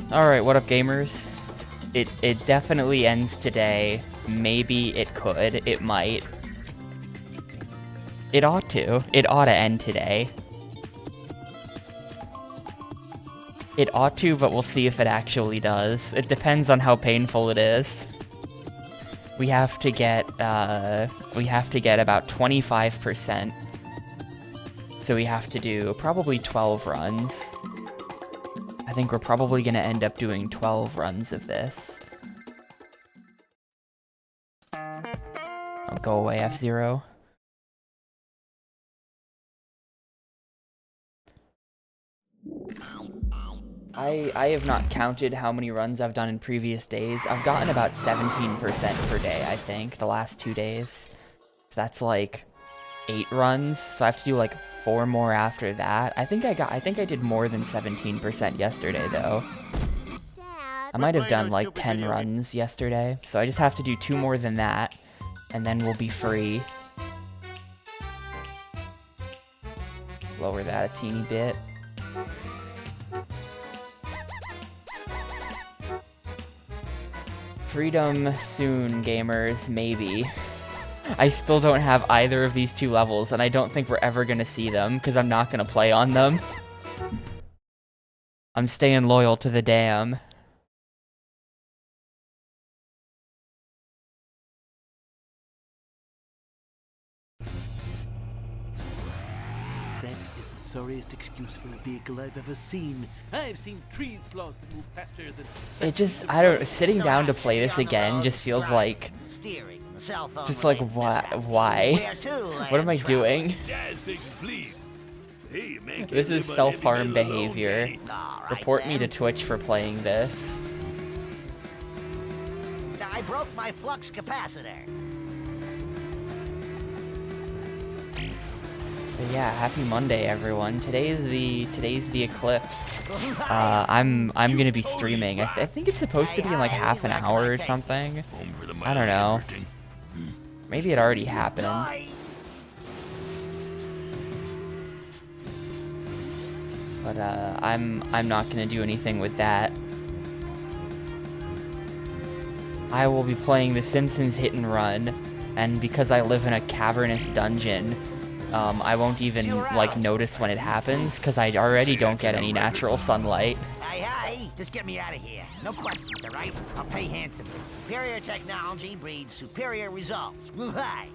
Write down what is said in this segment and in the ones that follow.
Alright, what up gamers? It definitely ends today. Maybe it could. It might. It ought to. It ought to end today. It ought to, but we'll see if it actually does. It depends on how painful it is. We have to get about 25%. So we have to do probably 12 runs. I think we're probably gonna end up doing 12 runs of this. I'll go away, F-Zero. I have not counted how many runs I've done in previous days. I've gotten about 17% per day, I think, the last 2 days. So that's like 8 runs, so I have to do like 4 more after that. I think I did more than 17% yesterday though. I might have done like 10 runs yesterday, so I just have to do 2 more than that, and then we'll be free. Lower that a teeny bit. Freedom soon, gamers, maybe. I still don't have either of these 2 levels, and I don't think we're ever gonna see them, because I'm not gonna play on them. I'm staying loyal to the dam. That is the sorriest excuse for a vehicle I've ever seen. I've seen tree sloths that move faster than... It just, I don't, sitting down to play this again just feels like... Just like, why? What am I doing? This is self-harm behavior. Report me to Twitch for playing this. I broke my flux capacitor. But yeah, happy Monday, everyone. Today's the eclipse. I'm gonna be streaming. I think it's supposed to be in like half an hour or something. I don't know. Maybe it already happened. But I'm not gonna do anything with that. I will be playing the Simpsons Hit and Run, and because I live in a cavernous dungeon, I won't even like notice when it happens because I already don't get any natural sunlight. Hey, just get me out of here. No questions, all right? I'll pay handsomely. Superior technology breeds superior results. Woo-hi!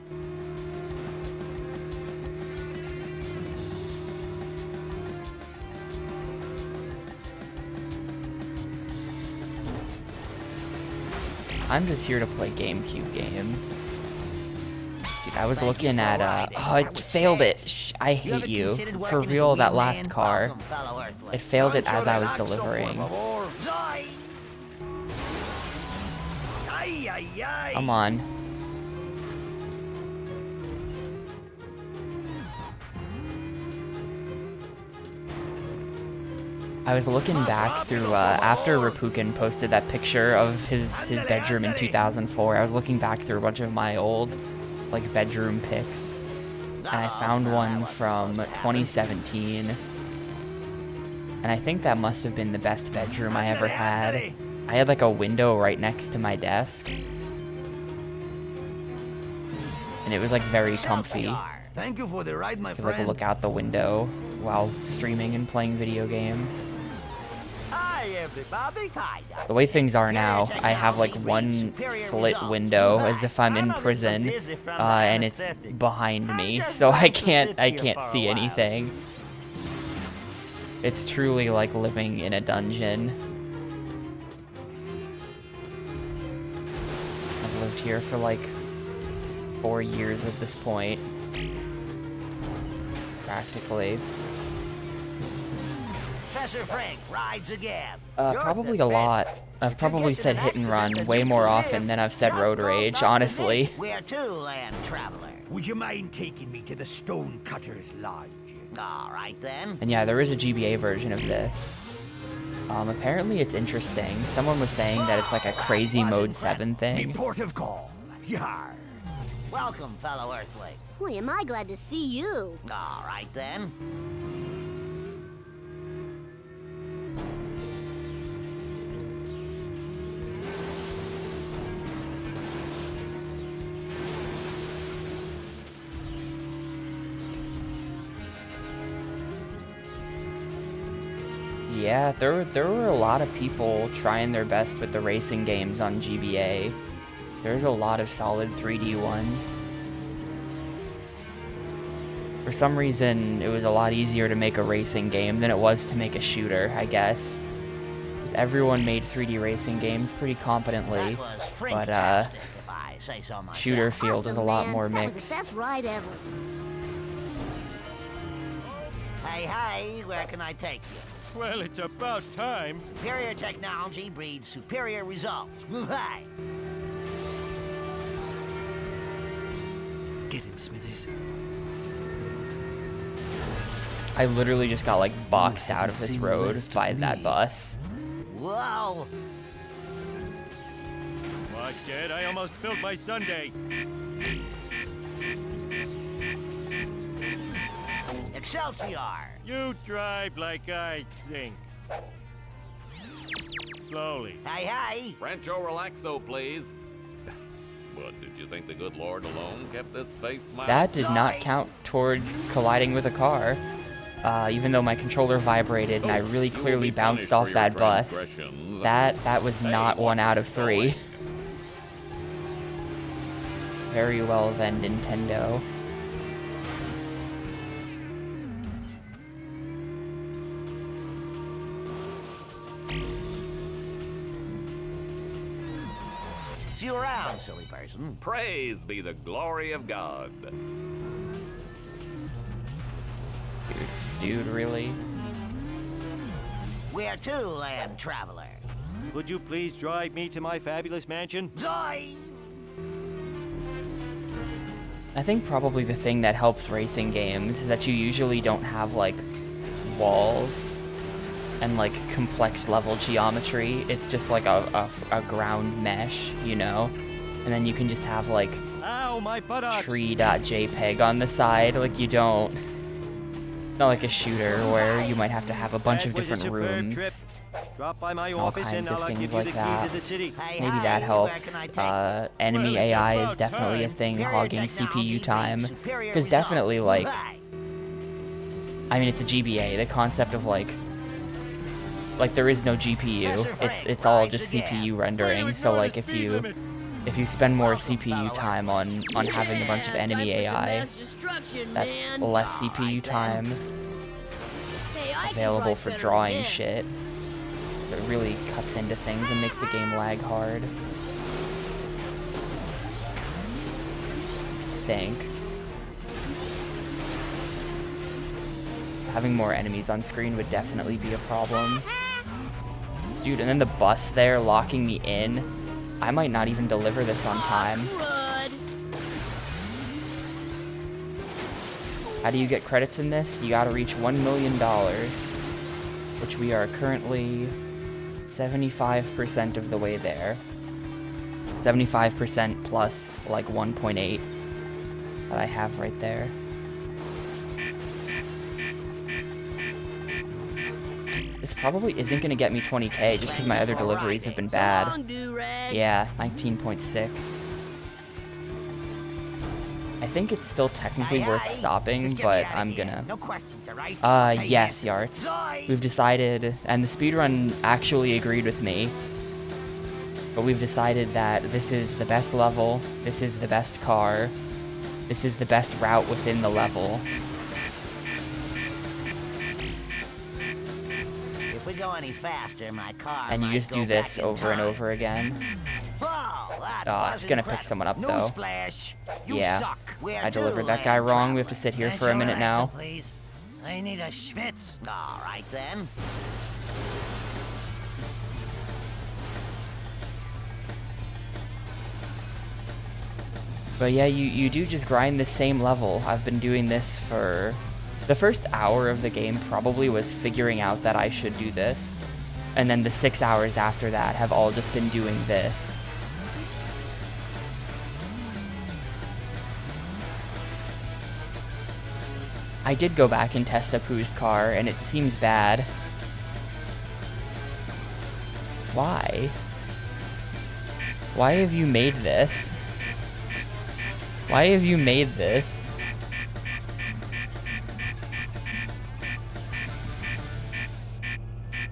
I'm just here to play Gamecube games. Dude, I was looking at, oh, it failed it. I hate you. For real, that last car. It failed it as I was delivering. Come on. I was looking back through, after Rapukin posted that picture of his bedroom in 2004, I was looking back through a bunch of my old, like, bedroom pics, and I found one from 2017, and I think that must have been the best bedroom I ever had. I had, like, a window right next to my desk, and it was, like, very comfy. Thank you for the ride, my Could, like, look out the window while streaming and playing video games. Hi, everybody. Hi. The way things are now, I have like one slit window as if I'm in prison, and it's behind me, so I can't see anything. It's truly like living in a dungeon. I've lived here for like 4 years at this point. Practically. Professor Frank rides again. Probably a lot. I've probably said hit and run way more often than I've said road rage, honestly. Where to, land traveler? Would you mind taking me to the Stonecutter's Lodge? All right, then. And yeah, there is a GBA version of this. Apparently it's interesting. Someone was saying that it's like a crazy Mode 7 thing. Port of call. Yar. Welcome, fellow Earthling. Boy, am I glad to see you. All right, then. Yeah, there were a lot of people trying their best with the racing games on GBA. There's a lot of solid 3D ones. For some reason, it was a lot easier to make a racing game than it was to make a shooter, I guess. Because everyone made 3D racing games pretty competently, That was but frinktastic, if I say so myself. shooter field is a Awesome, lot man. more That was mixed. the best ride ever. Hey, where can I take you? Well, it's about time. Superior technology breeds superior results. Woo-hi! Get him, Smithers. I literally just got like boxed You out of haven't this seen the road last of by that me. bus. Whoa! What, Dad? I almost spilled my sundae. Excelsior! You drive like I think. Slowly. Hey! Rancho Relaxo, please. What, did you think the good Lord alone kept this space smiling? That did not Sorry. count towards colliding with a car. Even though my controller vibrated and I really You will clearly be punished bounced off for your that bus. transgressions. That was Hey, not what 1 out is of 3. going? Very well then, Nintendo. See you around, silly person. Praise be the glory of God. Dude, really? Where to, land traveler? Would you please drive me to my fabulous mansion? Zoy! I think probably the thing that helps racing games is that you usually don't have like walls and like complex level geometry. It's just like a ground mesh, you know? And then you can just have like Ow, my buttocks! tree.jpg on the side. Like you don't, not like a shooter where you might have to have a bunch of That was a different superb rooms. trip. Drop by my all office kinds and of I'll things give you like the key that. to the city. Hey, Maybe hey, that where helps. can I take you? Enemy Well, it's AI is about definitely a time. thing Superior hogging technology CPU time. breeds superior Because definitely results. like, Woo-hi! I mean, it's a GBA. The concept of like there is no GPU. It's all just CPU rendering. So like if you spend more CPU time on having a bunch of enemy AI, that's less CPU time available for drawing shit. It really cuts into things and makes the game lag hard. I think. Having more enemies on screen would definitely be a problem. Dude, and then the bus there locking me in. I might not even deliver this on time. How do you get credits in this? You gotta reach $1 million, which we are currently 75% of the way there. 75% plus like 1.8 that I have right there. This probably isn't gonna get me 20k just because my other deliveries have been bad. Yeah, 19.6. I think it's still technically Hey, worth hey, stopping, just get me but outta I'm here. gonna. No questions, all right? Pay Yes, handsome. Yarts. Zoy! We've decided, and the speedrun actually agreed with me, but we've decided that this is the best level, this is the best car, this is the best route within the level. If we go any faster, my car And you might just go do this back in over and time. over again. Whoa, that It's was gonna pick incredible. someone up, though. Newsflash, you Yeah, suck. Where I to, delivered that guy land wrong. We have to traveler? sit here for a minute now. Please. I need a schwitz. All right, then. But yeah, you do just grind the same level. I've been doing this for... The first hour of the game probably was figuring out that I should do this. And then the 6 hours after that have all just been doing this. I did go back and test Apu's car, and it seems bad. Why? Why have you made this? Why have you made this?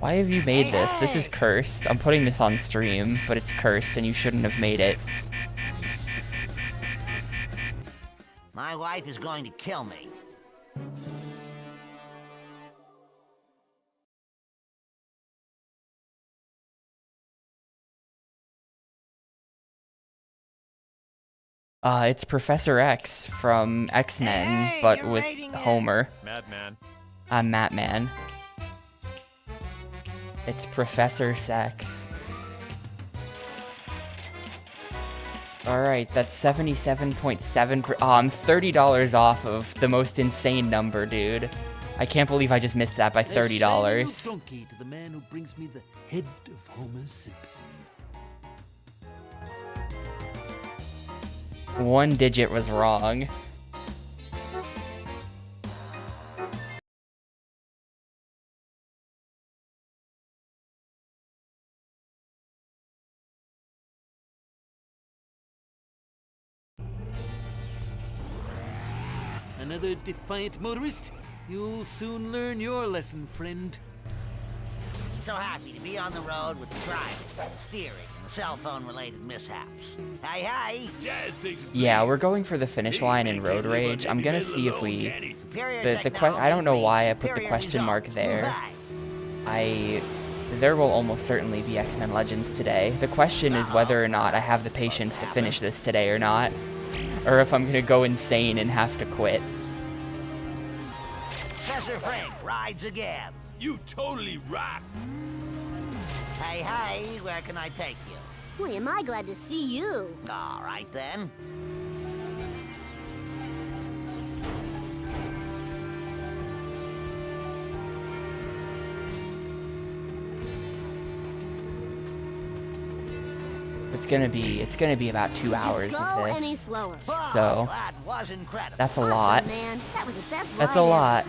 Why have you made this? This is cursed. I'm putting this on stream, but it's cursed and you shouldn't have made it. My wife is going to kill me. It's Professor X from X-Men, but with Homer. Madman. I'm Matman. It's Professor Sex. Alright, that's 77.7 Oh, I'm $30 off of the most insane number, dude. I can't believe I just missed that by $30. Donkey to the man who brings me the head of Homer Simpson. One digit was wrong. Another defiant motorist? You'll soon learn your lesson, friend. So happy to be on the road with the driving, steering, and the cell phone-related mishaps. Hey, hey! Jazz station. Yeah, we're going for the finish line in Road Rage. I'm gonna see if we... Superior I don't know why I put the superior question mark results. there. There will almost certainly be X-Men Legends today. The question is whether or not I have the patience to finish this today or not. Or if I'm gonna go insane and have to quit. Professor Frank rides again. You totally rock. Hey, hey, where can I take you? Boy, am I glad to see you. All right, then. It's gonna be about 2 hours Go of any this. slower. Whoa, So, that was incredible. That's a Awesome, lot. man. That was the best That's ride a ever. lot.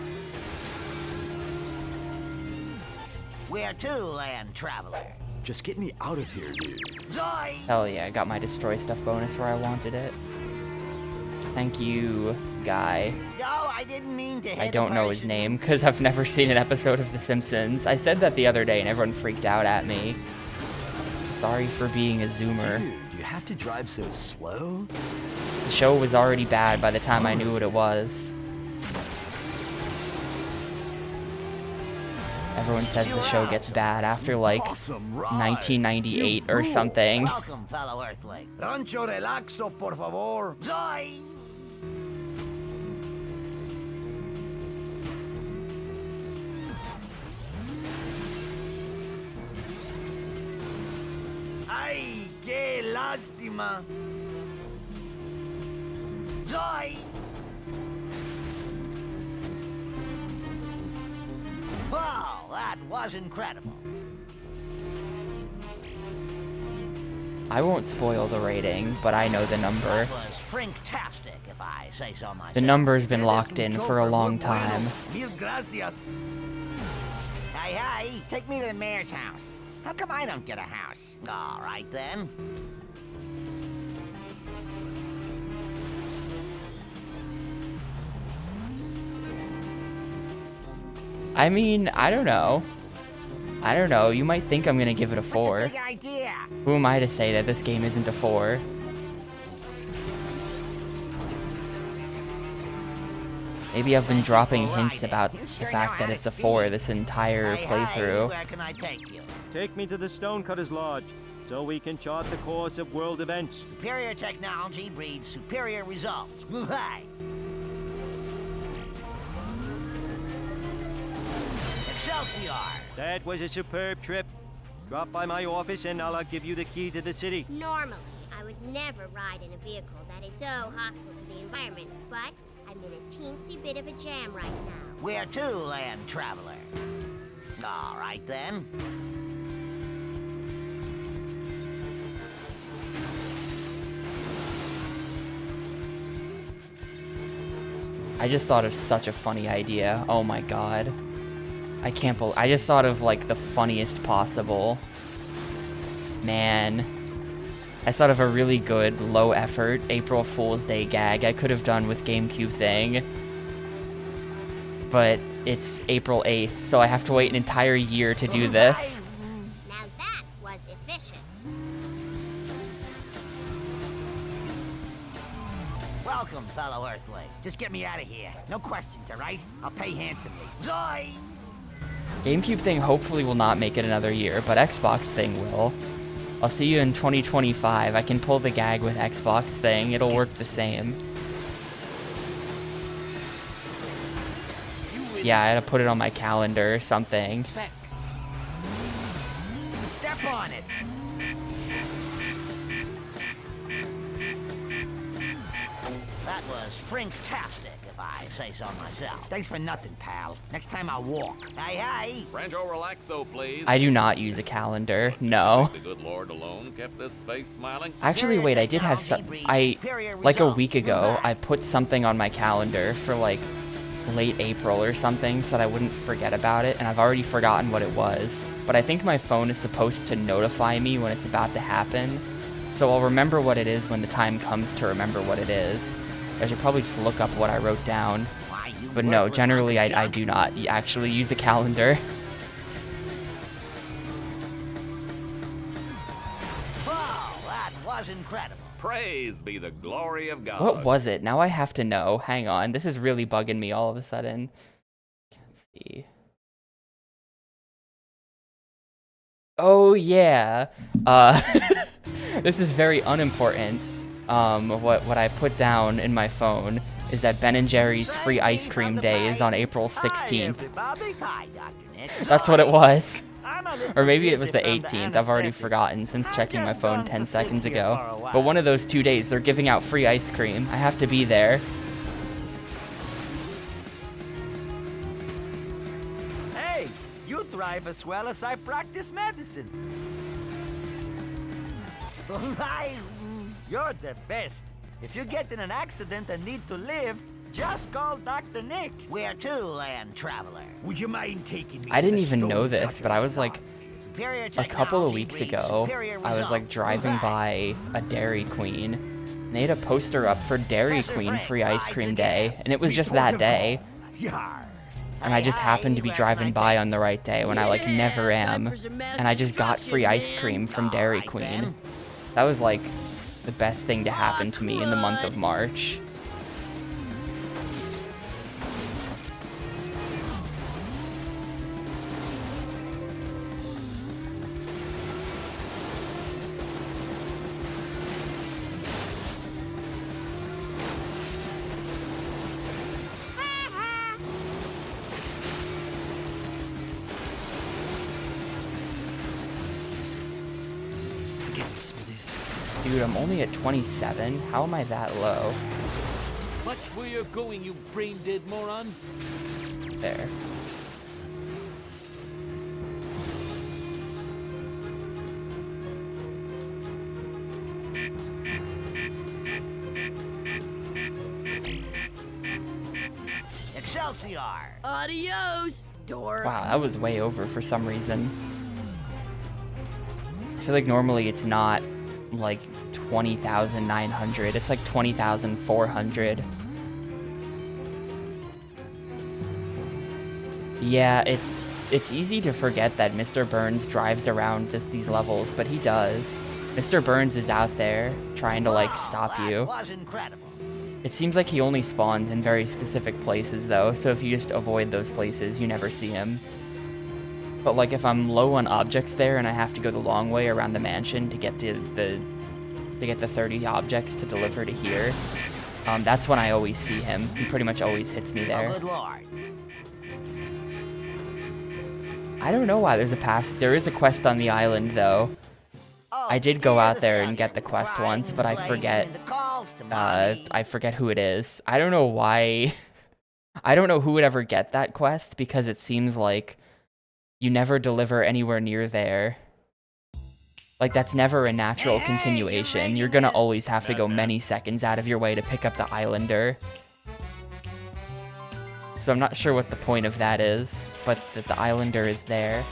Where to, land traveler? Just get me out of here, dude. Zoe! Hell yeah, I got my destroy stuff bonus where I wanted it. Thank you, guy. No, I didn't mean to hit I a don't know his person. name because I've never seen an episode of The Simpsons. I said that the other day and everyone freaked out at me. Sorry for being a zoomer. Dude, do you have to drive so slow? The show was already bad by the time I knew what it was. Everyone says the show gets bad after like Awesome ride. 1998 You or rule. something. Welcome, fellow Earthling. Rancho relaxo, por favor. Zoe! Ay, qué lástima. Zoe! Wow, that was incredible. I won't spoil the rating, but I know the number. That was frinktastic, if I say so myself. The number's been locked in for a long time. Mil gracias. Hey, hey, take me to the mayor's house. How come I don't get a house? All right, then. I mean, I don't know. I don't know, you might think I'm gonna give it a 4. What's a big idea? Who am I to say that this game isn't a 4? Maybe I've been dropping hints about the fact that it's a 4 this entire Hey, playthrough. where can I take you? Take me to the Stonecutter's Lodge, so we can chart the course of world events. Superior technology breeds superior results. Woo-hi! Excelsior! That was a superb trip. Drop by my office and I'll give you the key to the city. Normally, I would never ride in a vehicle that is so hostile to the environment, but I'm in a teensy bit of a jam right now. Where to, land traveler? All right, then. I just thought of such a funny idea. Oh my god. I can't believe I just thought of like the funniest possible. Man. I thought of a really good, low effort April Fool's Day gag I could have done with Gamecube thing. But it's April 8th, so I have to wait an entire year to do this. Now that was efficient. Welcome, fellow Earthling. Just get me out of here. No questions, all right? I'll pay handsomely. Zoy! GameCube thing hopefully will not make it another year, but Xbox thing will. I'll see you in 2025. I can pull the gag with Xbox thing. It'll work the same. Yeah, I had to put it on my calendar or something. Step on it. That was frinktastic, if I say so myself. Thanks for nothing, pal. Next time I'll walk. Hey. Rancho Relaxo, please. I do not use a calendar. No. The good Lord alone kept this face smiling. Actually, wait, I did have some. Like a week ago, I put something on my calendar for like late April or something so that I wouldn't forget about it, and I've already forgotten what it was. But I think my phone is supposed to notify me when it's about to happen, so I'll remember what it is when the time comes to remember what it is. I should probably just look up what I wrote down. But no, generally I do not actually use a calendar. Whoa, that was incredible. Praise be the glory of God. What was it? Now I have to know. Hang on. This is really bugging me all of a sudden. Can't see. Oh, yeah. This is very unimportant. What I put down in my phone is that Ben & Jerry's free ice cream day is on April 16th. Hi, Dr. Nick. That's what it was. Or maybe it was the 18th. I've already forgotten since checking my phone 10 seconds ago. But one of those 2 days, they're giving out free ice cream. I have to be there. Hey, you thrive as well as I practice medicine. You're the best. If you get in an accident and need to live, just call Dr. Nick. Where to, land traveler? Would you mind taking me? I to didn't the even know Stone this, Cutters but I was like, Superior a couple of technology weeks breeds ago, superior I was like results. driving by a Dairy Queen, and they had a poster up for Dairy Queen free ice cream day, and it was just that day. Yar. And I just happened to be driving by on the right day when I like never am, and I just got free ice cream from Dairy Queen. That was like the best thing to happen to me in the month of March. Dude, I'm only at 27. How am I that low? Watch where you're going, you brain-dead moron. There. Excelsior! Adios, dork. Wow, that was way over for some reason. I feel like normally it's not like 20,900. It's like 20,400. Yeah, it's easy to forget that Mr. Burns drives around these levels, but he does. Mr. Burns is out there trying to like stop That you. was incredible. It seems like he only spawns in very specific places though, so if you just avoid those places, you never see him. But like if I'm low on objects there and I have to go the long way around the mansion to get to the 30 objects to deliver to here, that's when I always see him. He pretty much always hits me Oh, there. good lord. I don't know why there is a quest on the island though. Oh, I did go dear out the there and failure, get the quest crying once, and but I complaining forget. and the calls to mommy. I forget who it is. I don't know why. I don't know who would ever get that quest because it seems like you never deliver anywhere near there. Like that's never a natural continuation. You're gonna always have to go many seconds out of your way to pick up the islander. So I'm not sure what the point of that is, but that the islander is there.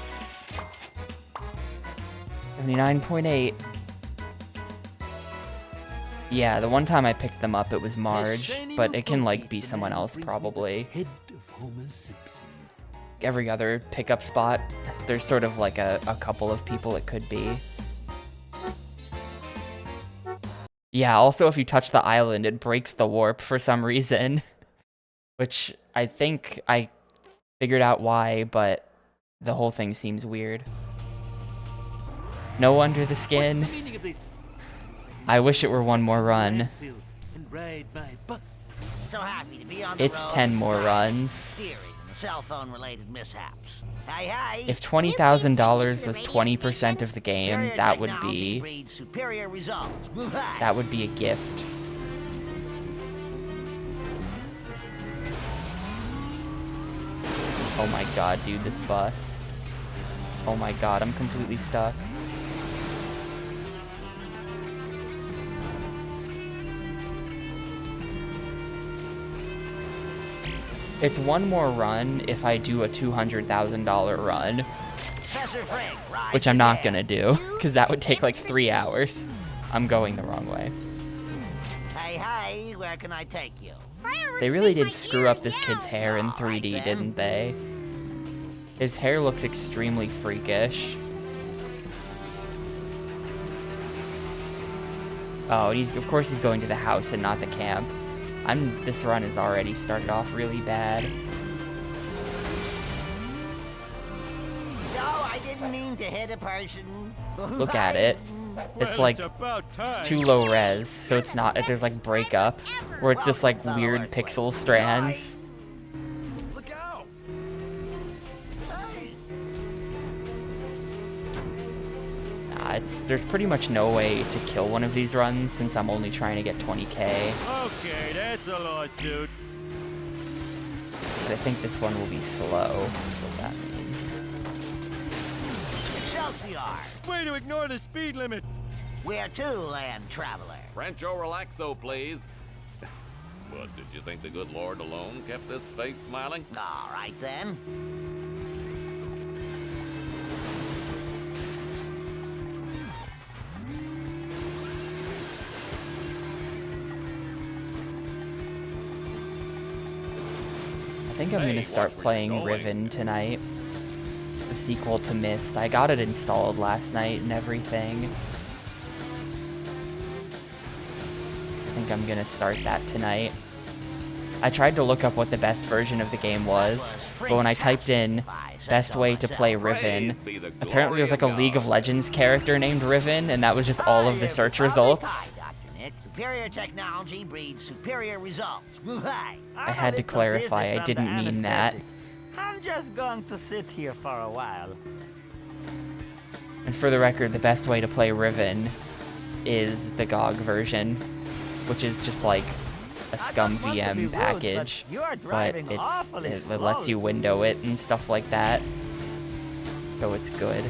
79.8. Yeah, the one time I picked them up, it was Marge, but it can like be someone else probably. Head of Homer Simpson. every other pickup spot. There's sort of like a couple of people it could be. Yeah, also if you touch the island, it breaks the warp for some reason. Which I think I figured out why, but the whole thing seems weird. No under the skin. What's the meaning of this? I wish it were one more run. Landfill and ride my bus. So happy to be on the It's road 10 more with runs. steering and cell phone related mishaps. Hey, hey. If $20,000 was 20% of the game, Superior that would technology be breeds superior results. Woo-ha. that would be a gift. Oh my god, dude, this bus. Oh my god, I'm completely stuck. It's one more run if I do a $200,000 run, Professor Frank, ride which I'm not today. gonna do, because that would take like 3 hours. I'm going the wrong way. Hey, hey, where can I take you? They really did screw up this kid's hair in 3D, didn't they? His hair looks extremely freakish. Oh, of course he's going to the house and not the camp. This run has already started off really bad. No, I didn't mean to hit a person. Look at it. It's like too low res, so it's not, there's like breakup, where it's just like weird pixel strands. Look out! Hey! Nah, there's pretty much no way to kill one of these runs since I'm only trying to get 20k. Okay, that's a lawsuit. But I think this one will be slow, so that means. Excelsior! Way to ignore the speed limit. Where to, land traveler? Rancho Relaxo, please. What, did you think the good Lord alone kept this face smiling? All right, then. I think I'm gonna start playing Riven tonight. The sequel to Myst. I got it installed last night and everything. I think I'm gonna start that tonight. I tried to look up what the best version of the game was, but when I typed in best way to play Riven, apparently there's like a League of Legends character named Riven, and that was just all of the search results. Hi, Dr. Nick. Superior technology breeds superior results. Woo-hi. I had to clarify, I didn't mean that. I'm just going to sit here for a while. And for the record, the best way to play Riven is the GOG version, which is just like a scum VM package, but it lets you window it and stuff like that, so it's good.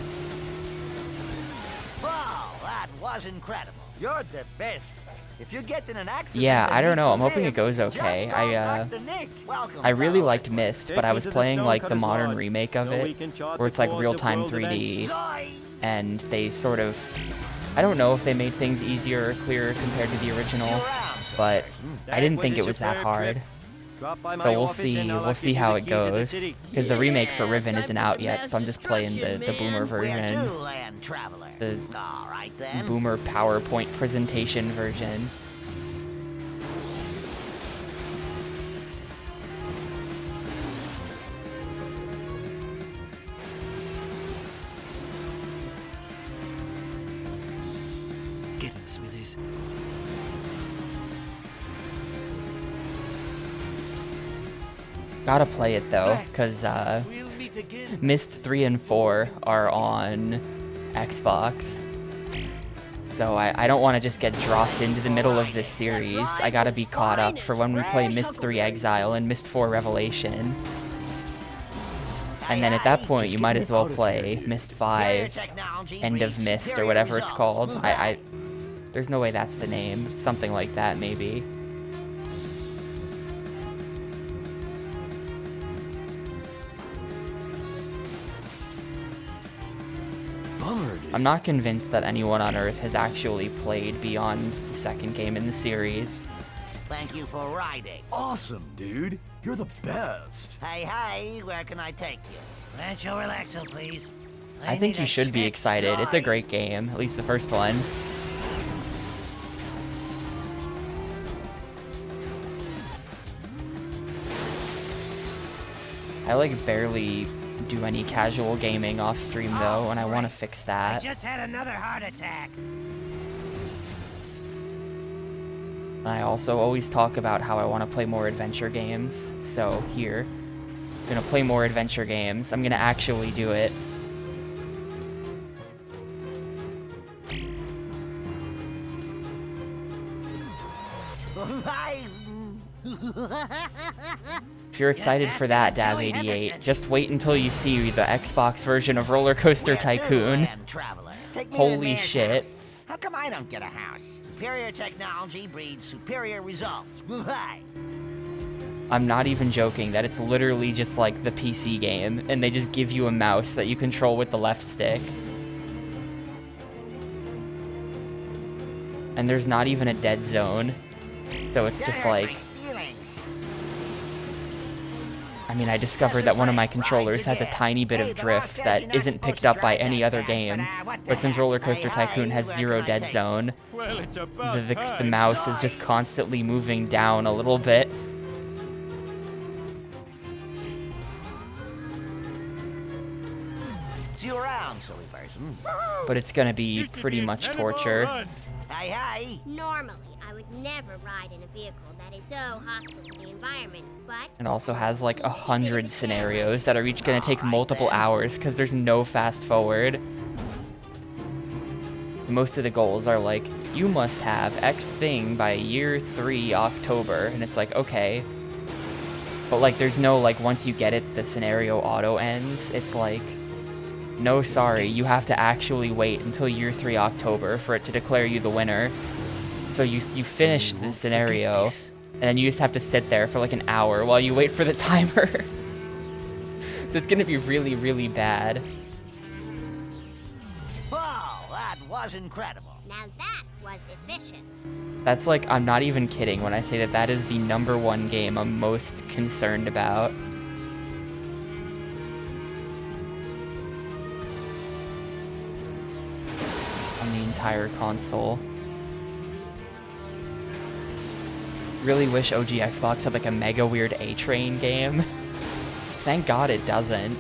Wow, that was incredible. You're the best. If you get in an accident, Yeah, and I don't need know, to I'm hoping live, it goes just okay. call Dr. Nick. Welcome, I really fellow. liked Myst, but I was playing like the modern remake of it, where it's like real-time 3D, and they sort of, I don't know if they made things easier or clearer compared to the original, but I didn't think it was that hard. So we'll see how it goes, because the remake for Riven isn't out yet, so I'm just playing the boomer Where version, to, land traveler? the All right, then. boomer PowerPoint presentation version. Get him, Smithers. Gotta play it though, because We'll meet again. Myst 3 and 4 are on Xbox. So I don't want to just get dropped into the middle of this series. I gotta be caught up for when we play Myst 3 Exile and Myst 4 Revelation. And then at that point, you might as well play Myst 5, End of Myst, or whatever it's called. There's no way that's the name. Something like that, maybe. Bummer, dude. I'm not convinced that anyone on Earth has actually played beyond the second game in the series. Thank you for riding. Awesome, dude. You're the best. Hey, where can I take you? Rancho Relaxo, please. I think you should be excited. It's a great game, at least the first one. I like barely do any casual gaming off stream though, and I want to fix that. Just had another heart attack. I also always talk about how I want to play more adventure games, so here, I'm gonna play more adventure games. I'm gonna actually do it. If you're excited for that, Dab88, just wait until you see the Xbox version of Roller Coaster Tycoon. Holy shit. How come I don't get a house? Superior technology breeds superior results. I'm not even joking that it's literally just like the PC game, and they just give you a mouse that you control with the left stick. And there's not even a dead zone, so it's just like... I mean, I discovered that one of my controllers has a tiny bit of drift that isn't picked up by any other game, but since Roller Coaster Tycoon has zero dead zone, the mouse is just constantly moving down a little bit. See you around, silly person. But it's gonna be pretty much torture. Hey. Normally, I would never ride in a vehicle that is so hostile to the environment, but... It also has like 100 scenarios that are each gonna take multiple hours because there's no fast forward. Most of the goals are like, you must have X thing by year 3 October, and it's like, okay. But like, there's no like, once you get it, the scenario auto ends. It's like, no, sorry, you have to actually wait until year 3 October for it to declare you the winner. So you finish the scenario, and then you just have to sit there for like an hour while you wait for the timer. So it's gonna be really, really bad. Whoa, that was incredible. Now that was efficient. That's like, I'm not even kidding when I say that that is the #1 game I'm most concerned about. On the entire console. Really wish OG Xbox had like a mega weird A-Train game. Thank God it doesn't.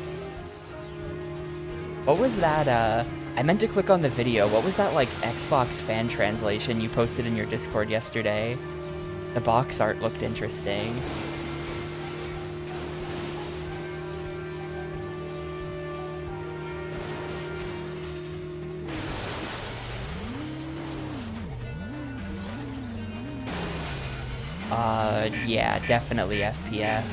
What was that, I meant to click on the video. What was that like Xbox fan translation you posted in your Discord yesterday? The box art looked interesting. Yeah, definitely FPS.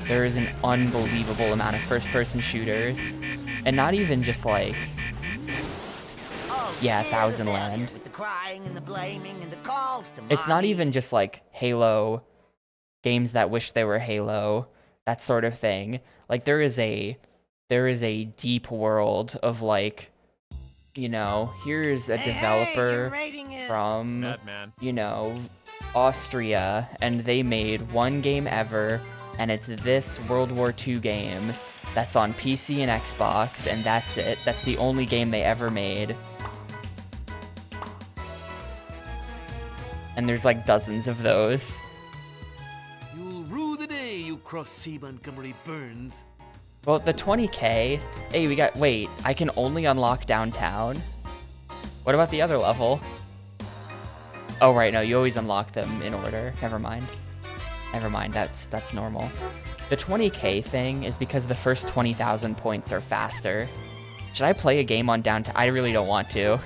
There is an unbelievable amount of first-person shooters, and not even just like, yeah, Thousand Land. With the crying and the blaming and the calls to It's not mommy. even just like Halo, games that wish they were Halo, that sort of thing. Like there is a deep world of like, you know, here's a developer from, you know, Austria, and they made one game ever, and it's this World War II game that's on PC and Xbox, and that's it. That's the only game they ever made. And there's like dozens of those. You'll rue the day you cross C. Montgomery Burns. Well, the 20K, hey, wait, I can only unlock downtown? What about the other level? Oh, right, no, you always unlock them in order. Never mind, that's normal. The 20K thing is because the first 20,000 points are faster. Should I play a game on downtown? I really don't want to.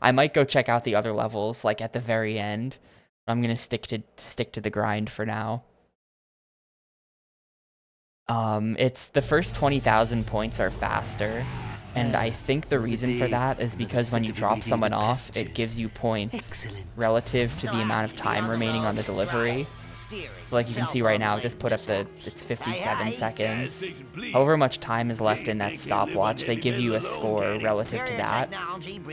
I might go check out the other levels, like, at the very end. I'm gonna stick to the grind for now. It's the first 20,000 points are faster, and I think the reason for that is because when you drop someone off, it gives you points relative to the amount of time remaining on the delivery. Like you can see right now, just put up it's 57 seconds. However much time is left in that stopwatch, they give you a score relative to that.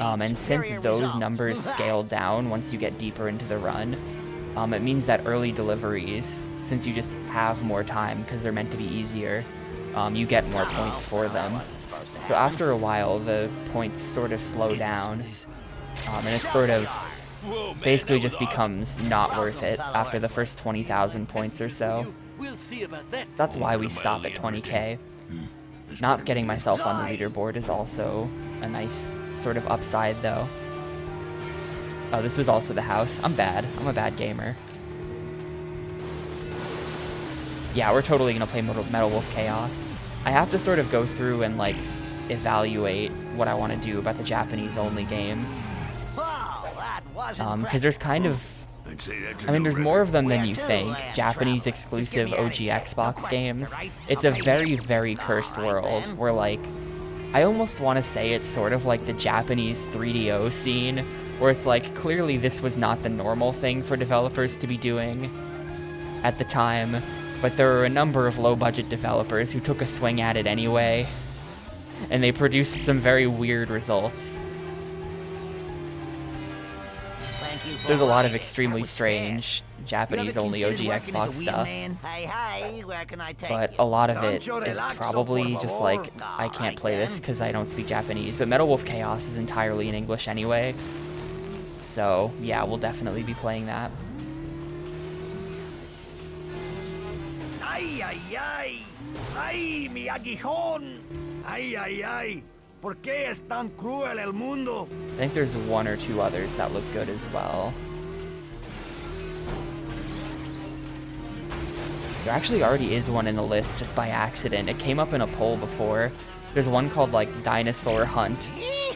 And since those numbers scale down once you get deeper into the run, It means that early deliveries, since you just have more time because they're meant to be easier, you get more points for them. So after a while, the points sort of slow down, and it sort of basically just becomes not worth it after the first 20,000 points or so. We'll see about that. That's why we stop at 20k. Not getting myself on the leaderboard is also a nice sort of upside, though. Oh, this was also the house. I'm bad. I'm a bad gamer. Yeah, we're totally gonna play Metal Wolf Chaos. I have to sort of go through and, like, evaluate what I want to do about the Japanese-only games. Because there's kind of... I mean, there's more of them than you think. Japanese exclusive OG Xbox games. It's a very, very cursed world where, like, I almost want to say it's sort of like the Japanese 3DO scene, where it's like, clearly this was not the normal thing for developers to be doing at the time, but there were a number of low-budget developers who took a swing at it anyway, and they produced some very weird results. There's a lot of extremely strange Japanese-only OG Xbox stuff, but a lot of it is probably just like, I can't play this because I don't speak Japanese, but Metal Wolf Chaos is entirely in English anyway, so yeah, we'll definitely be playing that. Ay, ay, ay. Ay, mi aguijón. Ay, ay, ay. ¿Por qué es tan cruel el mundo? I think there's one or two others that look good as well. There actually already is one in the list just by accident. It came up in a poll before. There's one called like Dinosaur Hunt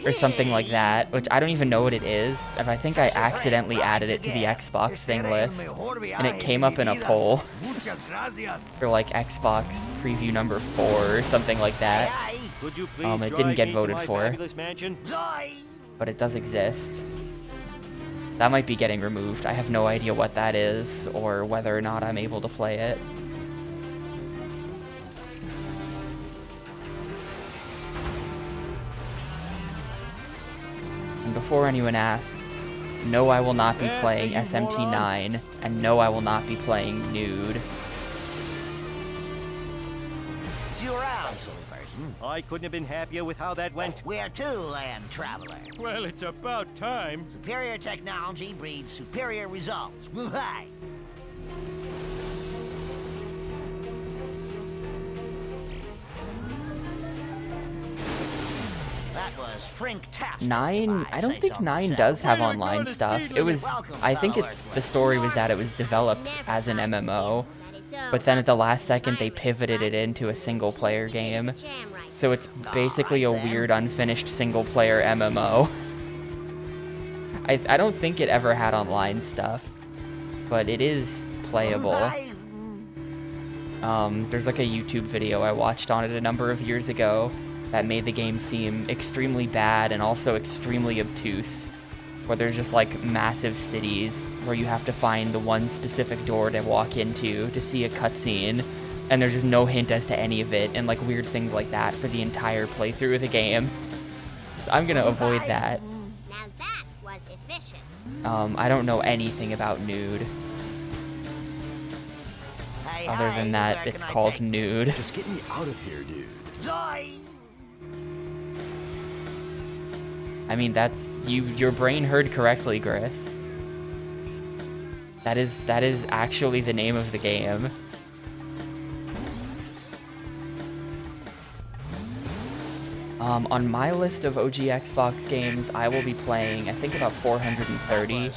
or something like that, which I don't even know what it is, and I think I accidentally added it to the Xbox thing list, and it came up in a poll for like Xbox preview number 4 or something like that. It didn't get voted for, but it does exist. That might be getting removed. I have no idea what that is or whether or not I'm able to play it. And before anyone asks, no, I will not be playing SMT9, and no, I will not be playing Nude. See you around, silly person. I couldn't have been happier with how that went. Where to, land traveler? Well, it's about time. Superior technology breeds superior results. Woo-hi! That was Frink-tastic. 9, I don't think 9 does have online stuff. It was, I think it's, the story was that it was developed as an MMO, but then at the last second they pivoted it into a single player game. So it's basically a weird unfinished single player MMO. I don't think it ever had online stuff, but it is playable. There's like a YouTube video I watched on it a number of years ago that made the game seem extremely bad and also extremely obtuse, where there's just like massive cities where you have to find the one specific door to walk into to see a cutscene, and there's just no hint as to any of it, and like weird things like that for the entire playthrough of the game. So I'm gonna avoid that. Now that was efficient. I don't know anything about Nude. Other than that, it's called Nude. Just get me out of here, dude. I mean, that's your brain heard correctly, Gris. That is actually the name of the game. On my list of OG Xbox games, I will be playing, I think, about 430.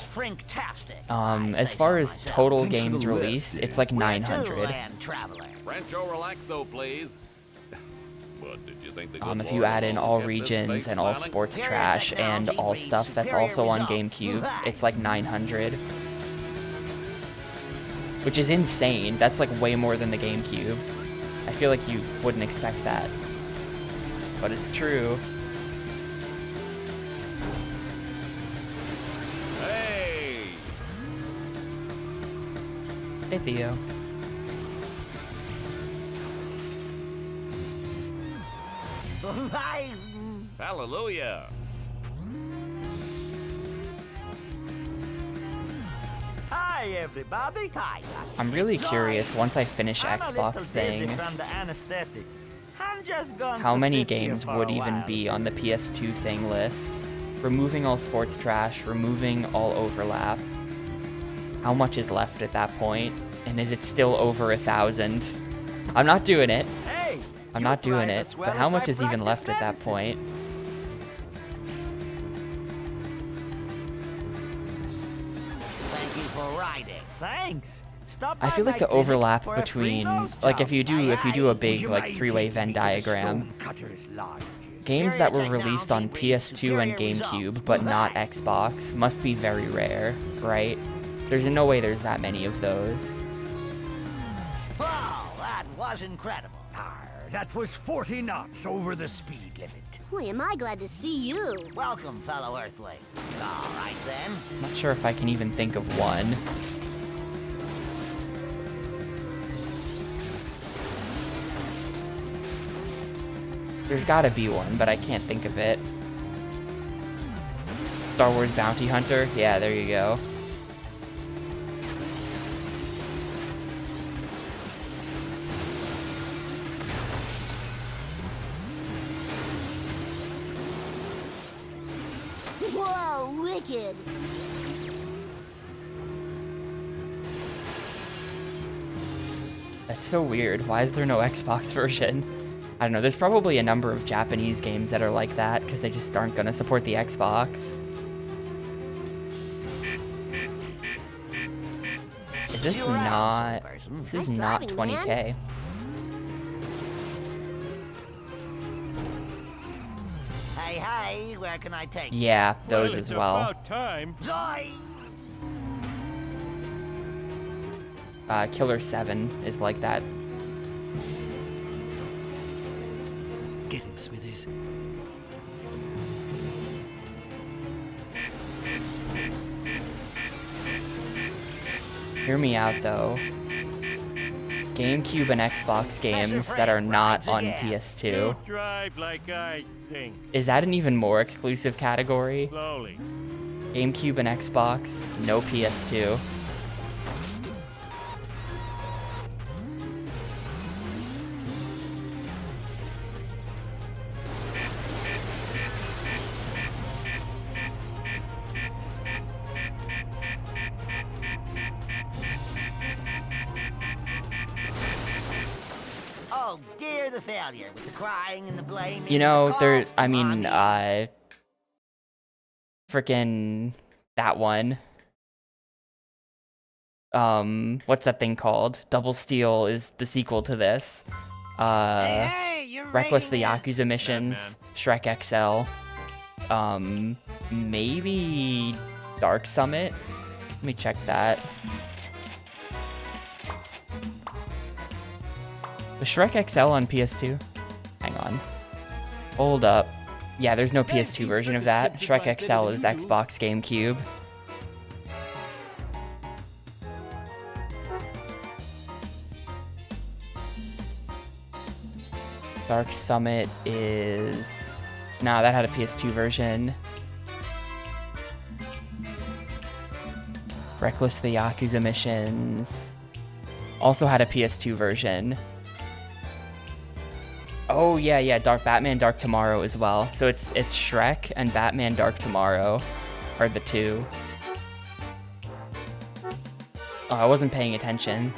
As far as total games released, it's like 900. Rancho Relaxo, please. What did you think the good If you Lord add in alone all kept this regions place and all smiling? sports trash and all stuff that's also on GameCube, it's like 900. Which is insane. That's like way more than the GameCube. I feel like you wouldn't expect that. But it's true. Hey! Hey, Theo. Hallelujah! Hi, Hi, everybody. Hi. I'm really curious, once I finish I'm a little Xbox dizzy thing, from the anesthetic. I'm just going how to many sit here games for would a even while. be on the PS2 thing list? Removing all sports trash, removing all overlap. How much is left at that point? And is it still over 1,000? I'm not doing it. Hey, I'm you not doing tried it. as well But how as much I is even practice left at that medicine. point? Thank you for riding. Thanks. Stop I by feel like my the clinic overlap for a free between, nose like job. if you do a Would big you like mind three-way taking Venn me to the diagram, Stonecutter's Lodge? games that were Superior released on technology breeds PS2 and superior GameCube results. but not Xbox must be very rare, right? There's no way there's that many of those. Oh, that was incredible. That was 40 knots over the speed limit. Boy, am I glad to see you. Welcome, fellow Earthling. All right, then. I'm not sure if I can even think of one. There's gotta be one, but I can't think of it. Star Wars Bounty Hunter? Yeah, there you go. Whoa, wicked. That's so weird. Why is there no Xbox version? I don't know. There's probably a number of Japanese games that are like that because they just aren't going to support the Xbox. Is this You around, not... person. This is Nice not driving, 20K. Hey, where can I take you? Yeah, those as well. time. Zoy! Killer 7 is like that. Get him, Smithers. Hear me out though. GameCube and Xbox games that are not on PS2. Drive like I think. Is that an even more exclusive category? Slowly. GameCube and Xbox, no PS2. Oh, dear, the failure with the crying and the blaming. You know, and the there, calls I on mean, me. frickin' that one. What's that thing called? Double Steel is the sequel to this. Hey, you're Reckless the rating this. Yakuza missions, Shrek XL, maybe Dark Summit. Let me check that. Was Shrek XL on PS2? Hang on. Hold up. Yeah, there's no PS2 version of that. Shrek XL is Xbox GameCube. Dark Summit is... Nah, that had a PS2 version. Reckless the Yakuza missions also had a PS2 version. Oh yeah, Batman Dark Tomorrow as well. So it's Shrek and Batman Dark Tomorrow are the two. Oh, I wasn't paying attention.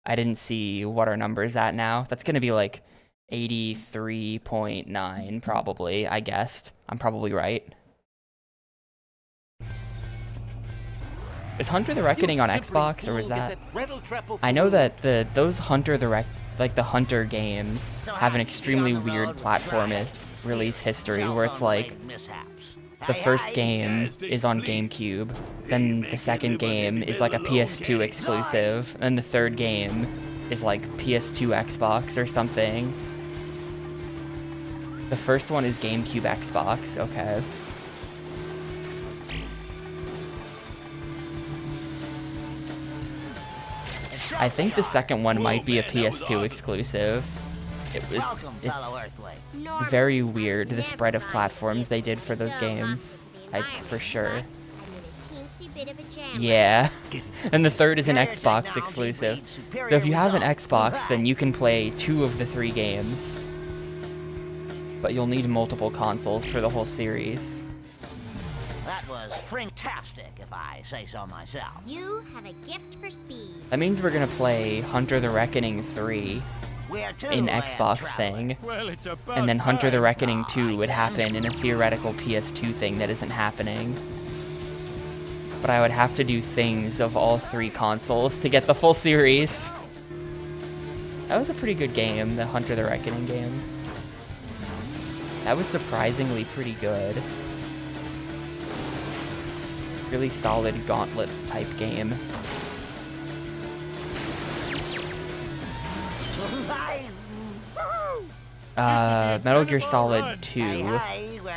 I didn't see what our number's at now. That's gonna be like 83.9 probably, I guessed. I'm probably right. Is Hunter the Reckoning on Xbox or is that? I know that those Hunter the Hunter games have an extremely weird platform release history where it's like the first game is on GameCube, then the second game is like a PS2 exclusive, and the third game is like PS2 Xbox or something. The first one is GameCube Xbox, okay. I think the second one might be a PS2 exclusive. It's very weird, the spread of platforms they did for those games. For sure. bit of a jam. Yeah. And the third is an Superior Xbox technology exclusive. breeds superior So if you have an results. Xbox, then you can play 2 of the 3 games. But you'll need multiple consoles for the whole series. That was fantastic, if I say so myself. You have a gift for speed. That means we're gonna play Hunter the Reckoning 3 Where to, in land Xbox traveler? thing. Well, it's about And then Hunter the time. Reckoning 2 would happen in a theoretical PS2 thing that isn't happening. But I would have to do things of all 3 consoles to get the full series. That was a pretty good game, the Hunter the Reckoning game. That was surprisingly pretty good. Really solid gauntlet type game. Metal Gear Solid 2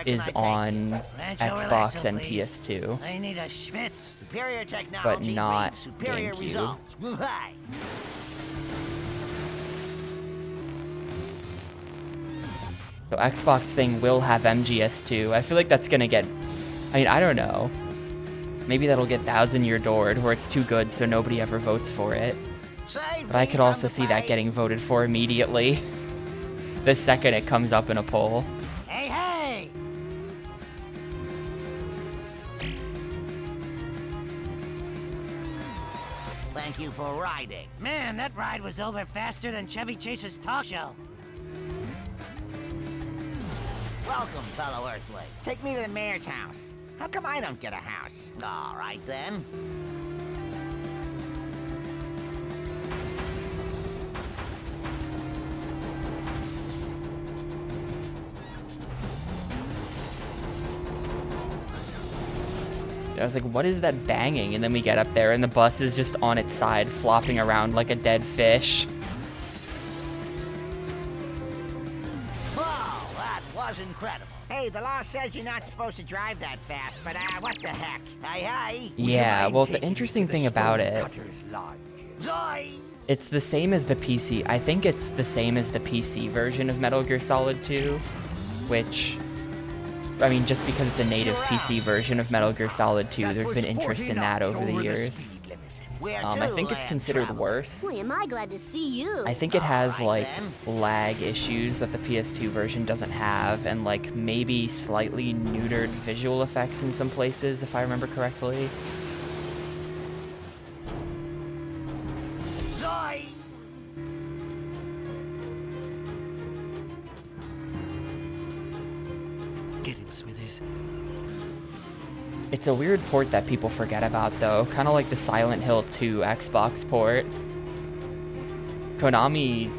is on Xbox and PS2, I need a schwitz. Superior but technology not breeds superior GameCube. results. Woo-hi. So Xbox thing will have MGS2. I feel like that's gonna get, I mean, I don't know. Maybe that'll get 1,000-year doored, where it's too good so nobody ever votes for it. Save But I me could from also the see that fight. getting voted for immediately. The second it comes up in a poll. Hey, hey! Thank you for riding. Man, that ride was over faster than Chevy Chase's talk show. Welcome, fellow Earthling. Take me to the mayor's house. How come I don't get a house? All right, then. I was like, what is that banging? And then we get up there and the bus is just on its side, flopping around like a dead fish. Whoa, that was incredible. Hey, the law says you're not supposed to drive that fast, but what the heck? Hey, hey! Yeah, well, the interesting thing about it, Zoy! it's the same as the PC. I think it's the same as the PC version of Metal Gear Solid 2, which, I mean, just because it's a native PC version of Metal Gear Solid 2, there's been interest in that over the years. I think it's considered worse. Boy, am I glad to see you. I think it has, like, then. lag issues that the PS2 version doesn't have, and, like, maybe slightly neutered visual effects in some places, if I remember correctly. Zoy! Get him, Smithers. It's a weird port that people forget about, though, kind of like the Silent Hill 2 Xbox port. Konami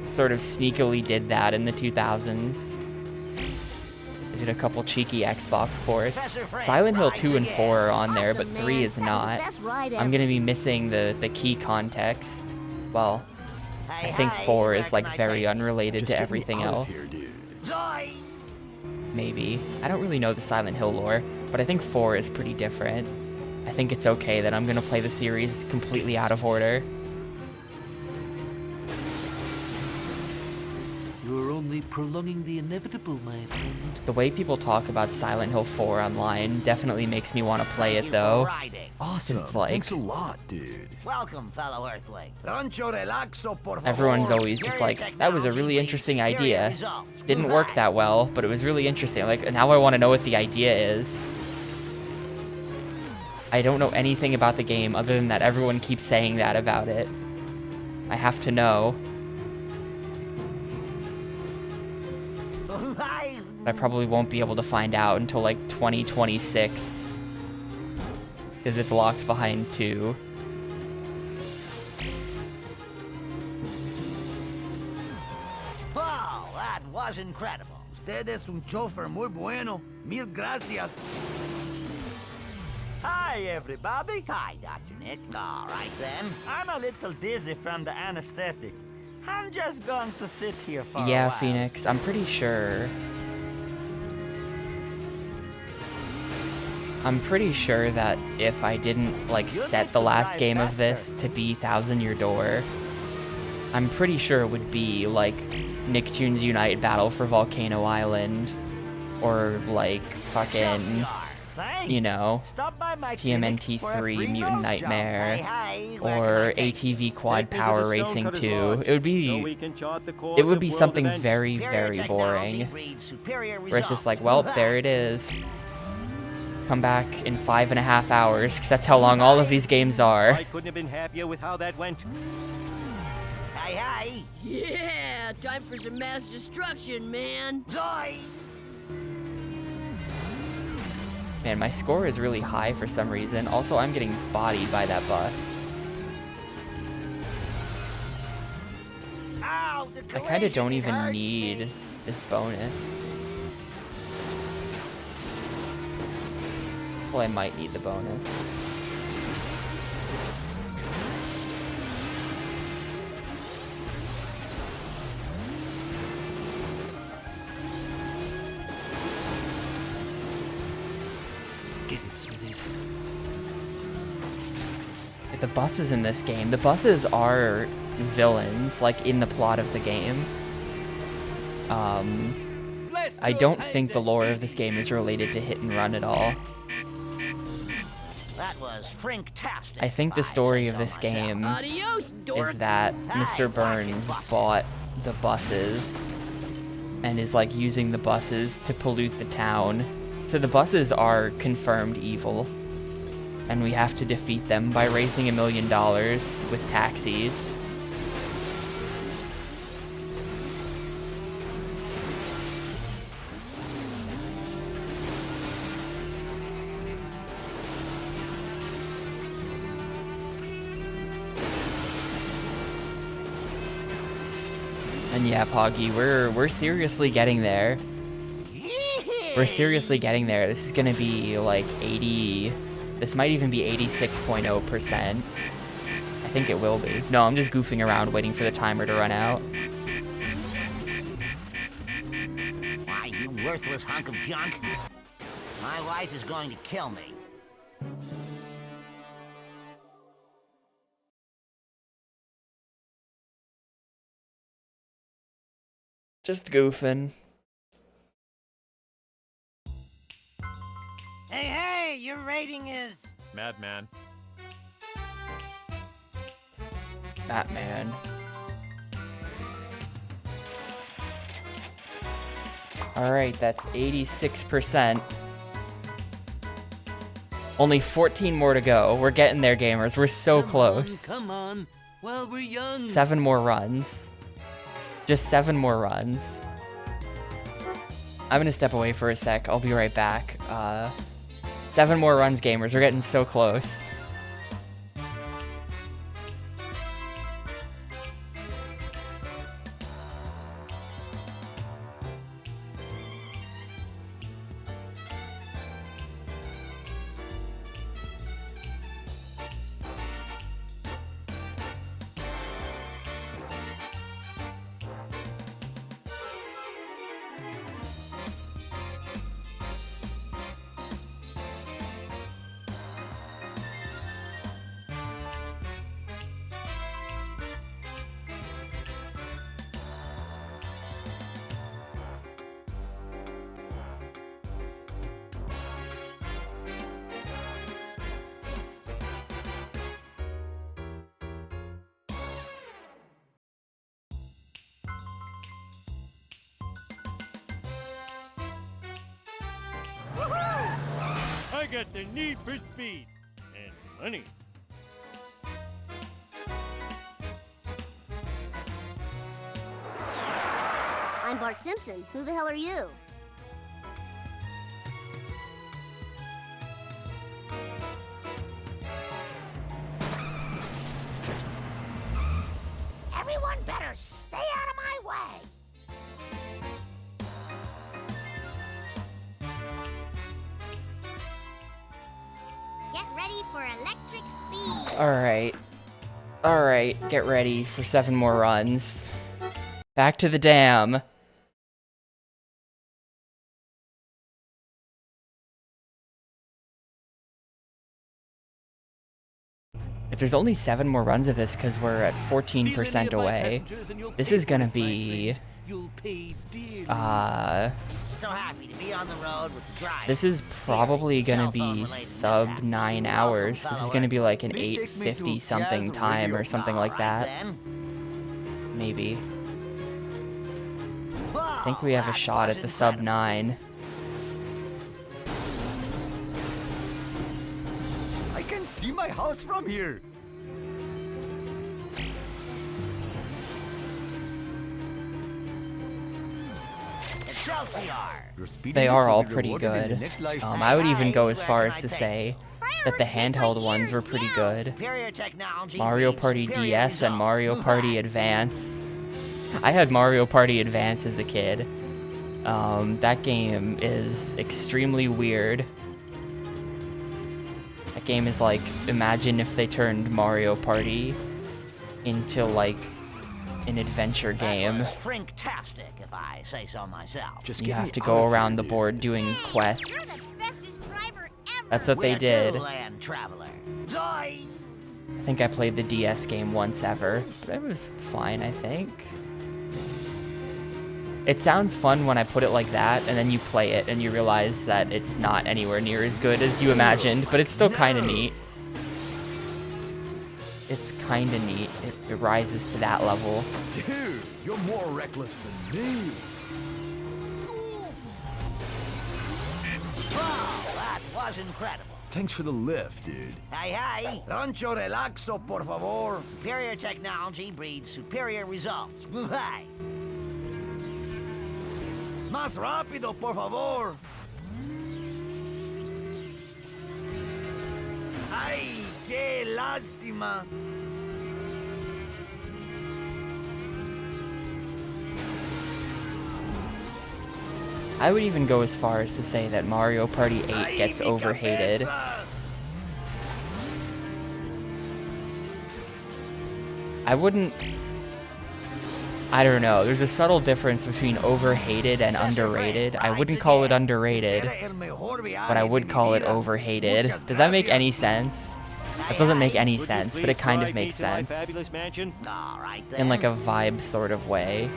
sort of sneakily did that in the 2000s. They did a couple cheeky Xbox ports. Silent Hill 2 and 4 are on there, but Awesome, 3 man. is That was the not. best ride I'm ever. gonna be missing the key context. Well, Hey, I think hey, 4 where is, like, can I very take you? unrelated to everything else. Zoy! Maybe. I don't really know the Silent Hill lore, but I think 4 is pretty different. I think it's okay that I'm gonna play the series completely out of order. You're only prolonging the inevitable, my friend. The way people talk about Silent Hill 4 online definitely makes me want to play Thank it, you though. for riding. Awesome. It's like- Thanks a lot, dude. Welcome, fellow Earthling. Rancho relaxo, por favor. Everyone's always just like, that was a really interesting idea. Didn't work that well, but it was really interesting. Like, now I want to know what the idea is. I don't know anything about the game other than that everyone keeps saying that about it. I have to know. I probably won't be able to find out until like 2026. Because it's locked behind 2. Wow, that was incredible. Usted es un chofer muy bueno. Mil gracias. Hi, everybody. Hi, Dr. Nick. All right, then. I'm a little dizzy from the anesthetic. I'm just going to sit here for a Yeah, while. Phoenix, I'm pretty sure. I'm pretty sure that if I didn't, like, You set need the to last drive game of faster. this to be 1,000-Year Door, I'm pretty sure it would be, like, Nicktoons Unite Battle for Volcano Island, or, like, Sure fucking we are. Thanks. you know, Stop by my clinic for a TMNT3 free Mutant nose job. Nightmare, Hey, where or can I take you? ATV Quad Take me to Power the Racing Stonecutter's 2. Lodge, It would so be we can chart the it course would of be world something events. very, Superior very technology boring. breeds superior Where it's just like, results. well, there it is. Come back in 5.5 hours, because that's how long all of these games are. I couldn't have been happier with how that went. Hey, hey. Yeah, time for some mass destruction, man. Zoid! Man, my score is really high for some reason. Also, I'm getting bodied by that bus. Ow, the I kind of collision, don't it even hurts need me. this bonus. Well, I might need the bonus. Get it, Smithers. The buses in this game, the buses are villains, like in the plot of the game. I don't think the lore of this game is related to Hit and Run at all. That was frinktastic. I think the if I story say of so this myself. game Adios, dork. is that Mr. Hey, Burns watch it. bought the buses and is like using the buses to pollute the town. So the buses are confirmed evil, and we have to defeat them by raising $1 million with taxis. And yeah, Poggy, we're seriously getting there. We're seriously getting there. This is gonna be like 80. This might even be 86.0%. I think it will be. No, I'm just goofing around waiting for the timer to run out. Why, you worthless hunk of junk. My wife is going to kill me. Just goofing. Hey, hey, your rating is... Madman. Batman. Alright, that's 86%. Only 14 more to go. We're getting there, gamers. We're so close. Come on. While we're young. 7 more runs. Just 7 more runs. I'm gonna step away for a sec. I'll be right back. 7 more runs, gamers. We're getting so close. I got the need for speed and money. I'm Bart Simpson. Who the hell are you? Everyone better stay out of my way. Get ready for electric speed. Alright. Alright, get ready for 7 more runs. Back to the dam. If there's only 7 more runs of this because we're at 14% away, this is gonna be, You'll pay dearly. So happy to be on the road with the driver. this is probably gonna be sub 9 hours. This is gonna be like an 8:50 something time or something like that. Maybe. I think we have a shot at the sub 9. I can see my house from here. They are all pretty good. I would even go as far as to say that the handheld ones were pretty good. Mario Party DS and Mario Party Advance. I had Mario Party Advance as a kid. That game is extremely weird. That game is like, imagine if they turned Mario Party into like an adventure game. Frinktastic, if I say so myself. You have to go around the board doing quests. That's what they did. Land traveler. I think I played the DS game once ever, but it was fine, I think. It sounds fun when I put it like that, and then you play it and you realize that it's not anywhere near as good as you imagined, but it's still kind of neat. It's kind of neat. It rises to that level. Dude, you're more reckless than me. Wow, that was incredible. Thanks for the lift, dude. Hey. Rancho relaxo, por favor. Superior technology breeds superior results. Hey. Más rápido, por favor. Ay, qué lástima. I would even go as far as to say that Mario Party 8 gets overhated. I don't know. There's a subtle difference between overhated and underrated. I wouldn't call it underrated, but I would call it overhated. Does that make any sense? That doesn't make any sense, but it kind of makes sense. In like a vibe sort of way.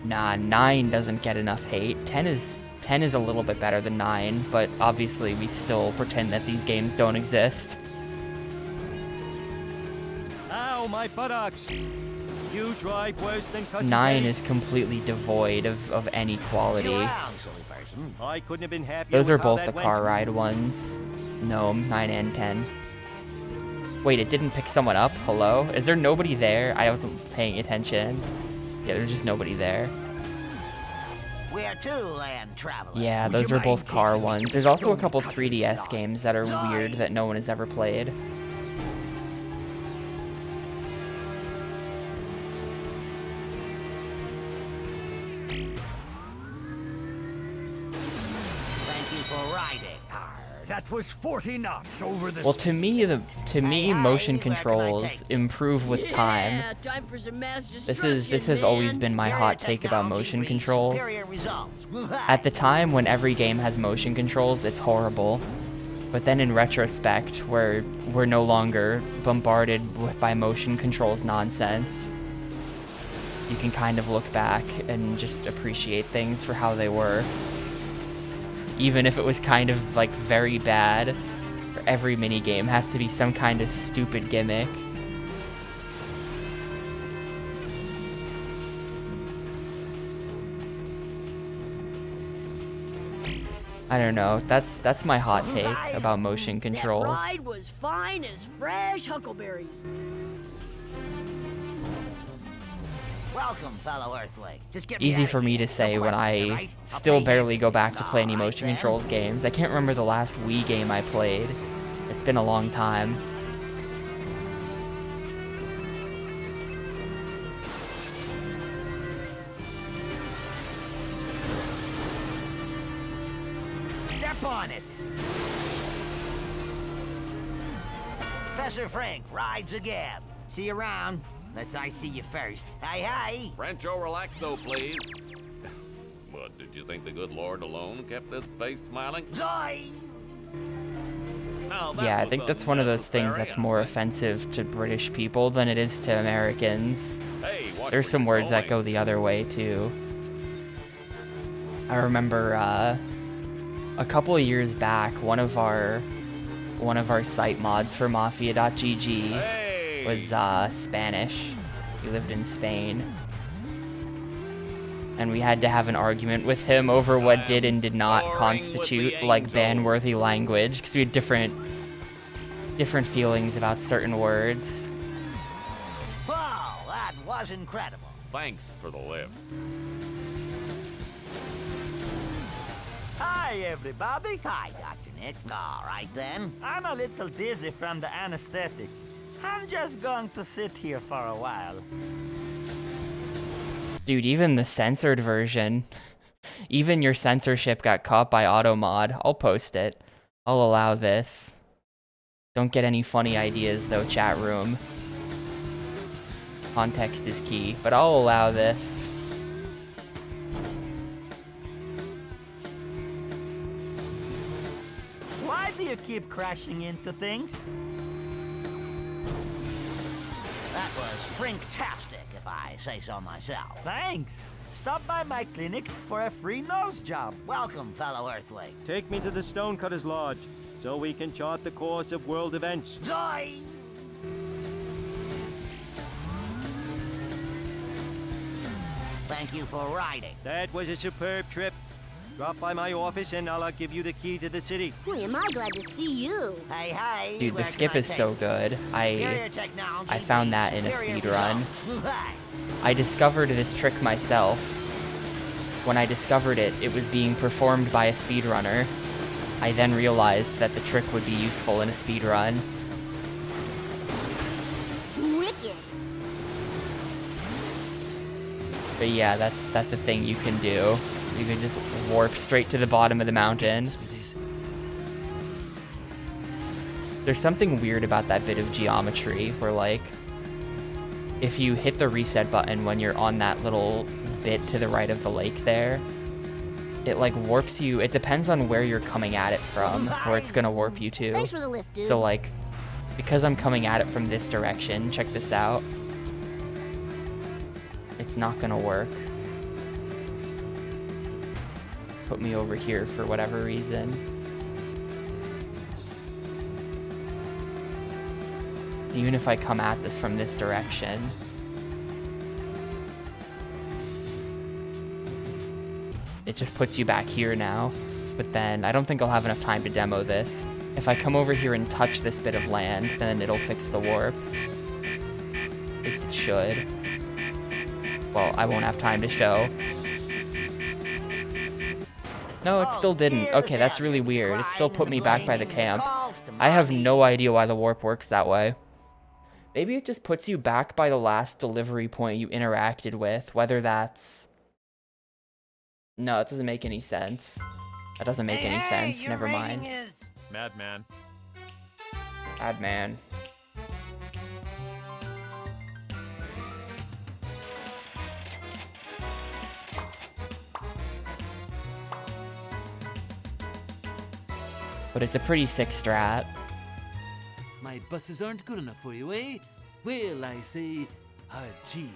Nah, 9 doesn't get enough hate. 10 is a little bit better than 9, but obviously we still pretend that these games don't exist. Ow, my buttocks! You drive worse than Cousin 9 Dave. is completely devoid of any quality. I couldn't have been happier. Those are with how both that the went. car ride ones. No, 9 and 10. Wait, it didn't pick someone up? Hello? Is there nobody there? I wasn't paying attention. Yeah, there's just nobody there. We're two land travelers. Yeah, those are both car ones. There's also a couple 3DS games that are weird that no one has ever played. Thank you for riding. That was 40 knots over the Well, to me, motion controls improve with time. Yeah, time for some mass This destruction, has always man. been my hot take about motion controls. Superior results. At the time when every game has motion controls, it's horrible. But then in retrospect, where we're no longer bombarded by motion controls nonsense, you can kind of look back and just appreciate things for how they were. Even if it was kind of like very bad, every minigame has to be some kind of stupid gimmick. I don't know. That's my hot take about motion controls. That ride was fine as fresh huckleberries. Welcome, fellow Earthling. Just get me Easy outta for me here. to say No when questions, I alright? I'll still pay barely handsome. go back to play any Alright, motion then. controls games. I can't remember the last Wii game I played. It's been a long time. Step on it. Professor Frank rides again. See you around. Unless I see you first. Hey. Rancho relaxo, please. What, did you think the good Lord alone kept this face smiling? Zoy! Oh, that Yeah, I was think that's one of those things unnecessary, that's more I think. offensive to British people than it is to Americans. Hey, watch There's where some you're words that going. go the other way too. I remember a couple of years back, one of our site mods for Mafia.gg Hey! was Spanish. He lived in Spain. And we had to have an argument with him over what I did am and did not soaring constitute with the like angels. ban-worthy language, because we had different feelings about certain words. Wow, that was incredible. Thanks for the lift. Hi, everybody. Hi, Dr. Nick. All right, then. I'm a little dizzy from the anesthetic. I'm just going to sit here for a while. Dude, even the censored version, even your censorship got caught by AutoMod. I'll post it. I'll allow this. Don't get any funny ideas though, chat room. Context is key, but I'll allow this. Why do you keep crashing into things? That was frinktastic, if I say so myself. Thanks. Stop by my clinic for a free nose job. Welcome, fellow Earthling. Take me to the Stonecutter's Lodge, so we can chart the course of world events. Zoy! Thank you for riding. That was a superb trip. Drop by my office and I'll give you the key to the city. Boy, am I glad to see you. Hey, hey. Dude, the where can skip I is take so you? good. Superior technology I found breeds that in a superior speed run. results. Hi. I discovered this trick myself. When I discovered it, it was being performed by a speedrunner. I then realized that the trick would be useful in a speedrun. Wicked. But yeah, that's a thing you can do. You can just warp straight to the bottom of the mountain. There's something weird about that bit of geometry where, like, if you hit the reset button when you're on that little bit to the right of the lake there, it like warps you. It depends on where you're coming at it from, where it's gonna warp you to. Thanks for the lift, dude. So like, because I'm coming at it from this direction, check this out. It's not gonna work. Put me over here for whatever reason. Even if I come at this from this direction. It just puts you back here now. But then I don't think I'll have enough time to demo this. If I come over here and touch this bit of land, then it'll fix the warp. At least it should. Well, I won't have time to show. No, it still didn't. Okay, that's really weird. It still put me back by the camp. I have no idea why the warp works that way. Maybe it just puts you back by the last delivery point you interacted with, whether that's... No, it doesn't make any sense. That doesn't make any sense. Never mind. Madman. Bad man. But it's a pretty sick strat. My buses aren't good enough for you, eh? Well, I say, hard cheese.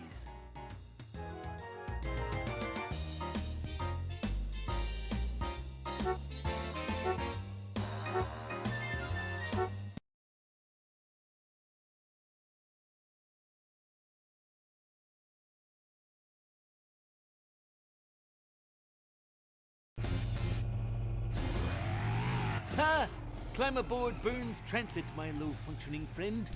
Ha! Climb aboard Burns Transit, my low-functioning friend.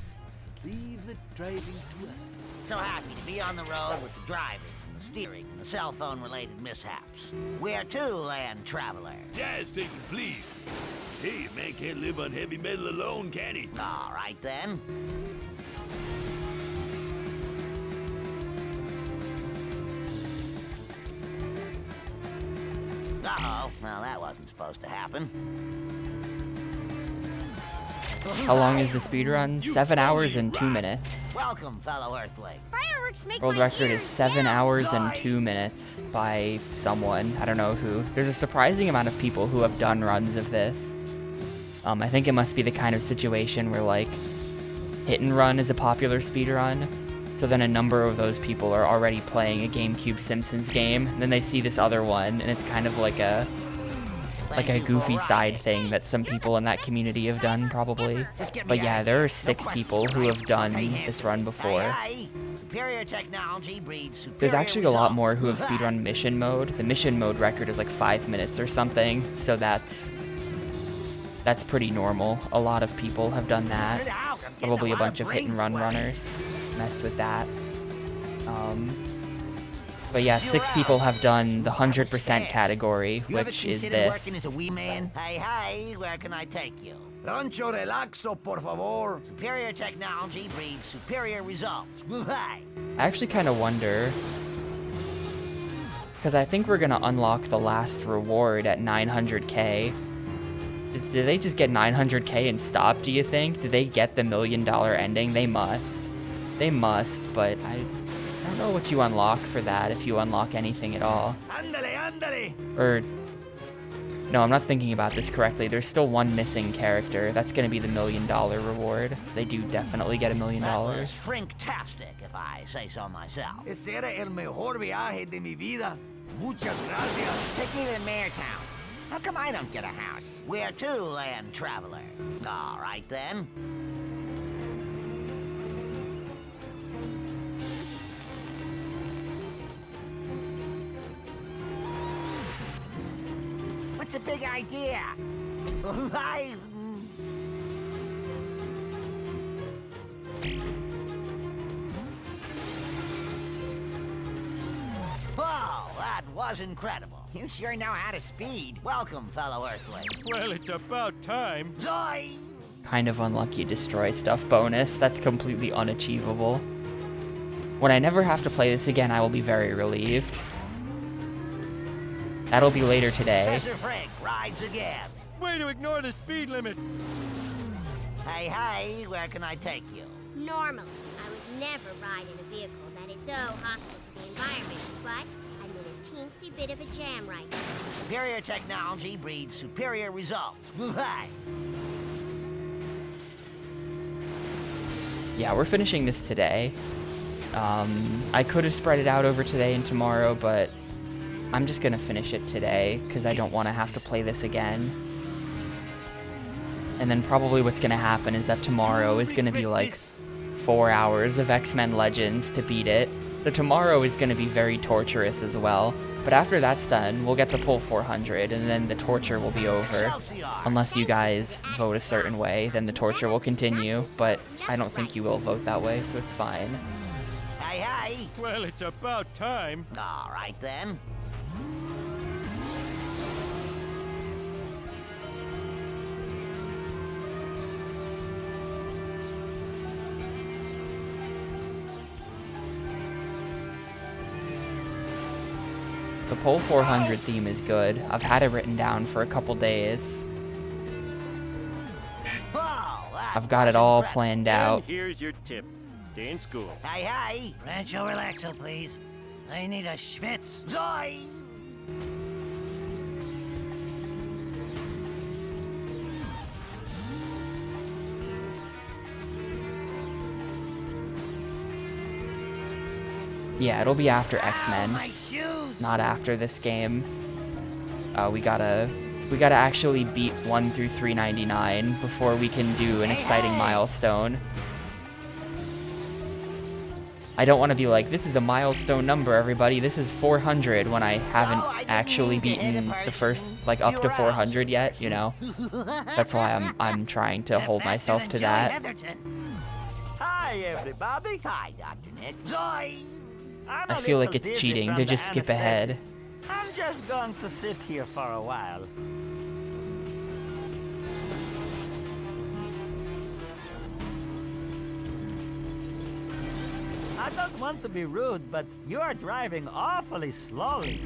Leave the driving to us. So happy to be on the road with the driving, and the steering, and the cell phone-related mishaps. Where to, land traveler? Gas station, please. Hey, a man can't live on heavy metal alone, can he? All right, then. Uh-oh. Well, that wasn't supposed to happen. How long is the speed run? 7 hours and 2 minutes. Welcome, fellow Earthling. Fireworks make World my record is ears 7 yell. hours and 2 minutes by someone. I don't know who. There's a surprising amount of people who have done runs of this. I think it must be the kind of situation where, like, hit and run is a popular speed run. So then a number of those people are already playing a GameCube Simpsons game. And then they see this other one, and it's kind of like a goofy side thing that some people in that community have done, probably. But yeah, there are 6 people who have done this run before. Superior technology breeds superior There's actually a lot results. more who have speedrun mission mode. The mission mode record is like 5 minutes or something, so that's pretty normal. A lot of people have done that. Probably a bunch of hit and run runners messed with that. But yeah, 6 people have done the 100% category, You ever which is consider working this. as a wee man? Hey, where can I take you? Rancho Relaxo, por favor. Superior technology breeds superior results. Woo-hi. I actually kind of wonder, because I think we're going to unlock the last reward at 900k. Did they just get 900k and stop, do you think? Did they get the $1 million ending? They must. They must, but I don't know what you unlock for that, if you unlock anything at all. Ándale, ándale. Or, no, I'm not thinking about this correctly. There's still one missing character. That's going to be the $1 million reward. So they do definitely get $1 million. That was shrinktastic, if I say so myself. Ese era el mejor viaje de mi vida. Muchas gracias. Take me to the mayor's house. How come I don't get a house? We're 2 land travelers. All right, then. What's a big idea? Whoa, that was incredible. You sure know how to speed. Welcome, fellow Earthling. Well, it's about time. Zoy! Kind of unlucky destroy stuff bonus. That's completely unachievable. When I never have to play this again, I will be very relieved. That'll be later today. Professor Frink rides again. Way to ignore the speed limit. Hey, where can I take you? Normally, I would never ride in a vehicle that is so hostile to the environment, but I'm in a teensy bit of a jam right now. Superior technology breeds superior results. Woo-hi! Yeah, we're finishing this today. I could have spread it out over today and tomorrow, but I'm just gonna finish it today because I don't want to have to play this again. And then probably what's gonna happen is that tomorrow is gonna be like 4 hours of X-Men Legends to beat it. So tomorrow is gonna be very torturous as well. But after that's done, we'll get the full 400, and then the torture will be over. Unless you guys vote a certain way, then the torture will continue. But I don't think you will vote that way, so it's fine. Hey! Well, it's about time. All right, then. The Pole 400 theme is good. I've had it written down for a couple days. Whoa, that I've got was it all incredible. planned And out. here's your tip. Stay in school. Hey! Rancho Relaxo, please. I need a schwitz. Zoy! Yeah, it'll be after X-Men, My shoes! not after this game. We gotta actually beat 1 through 399 before we can do an exciting milestone. I don't want to be like, this is a milestone number, everybody. This is 400 when I haven't I didn't actually mean to hit beaten a the first, person. like, up to You're 400 yet, you know? That's why I'm trying to hold myself to that. Hi, everybody. Hi, Dr. Nick. Zoy! I'm I a feel like little it's dizzy cheating from to the just skip anesthetic. ahead. I'm just going to sit here for a while. I don't want to be rude, but you are driving awfully slowly.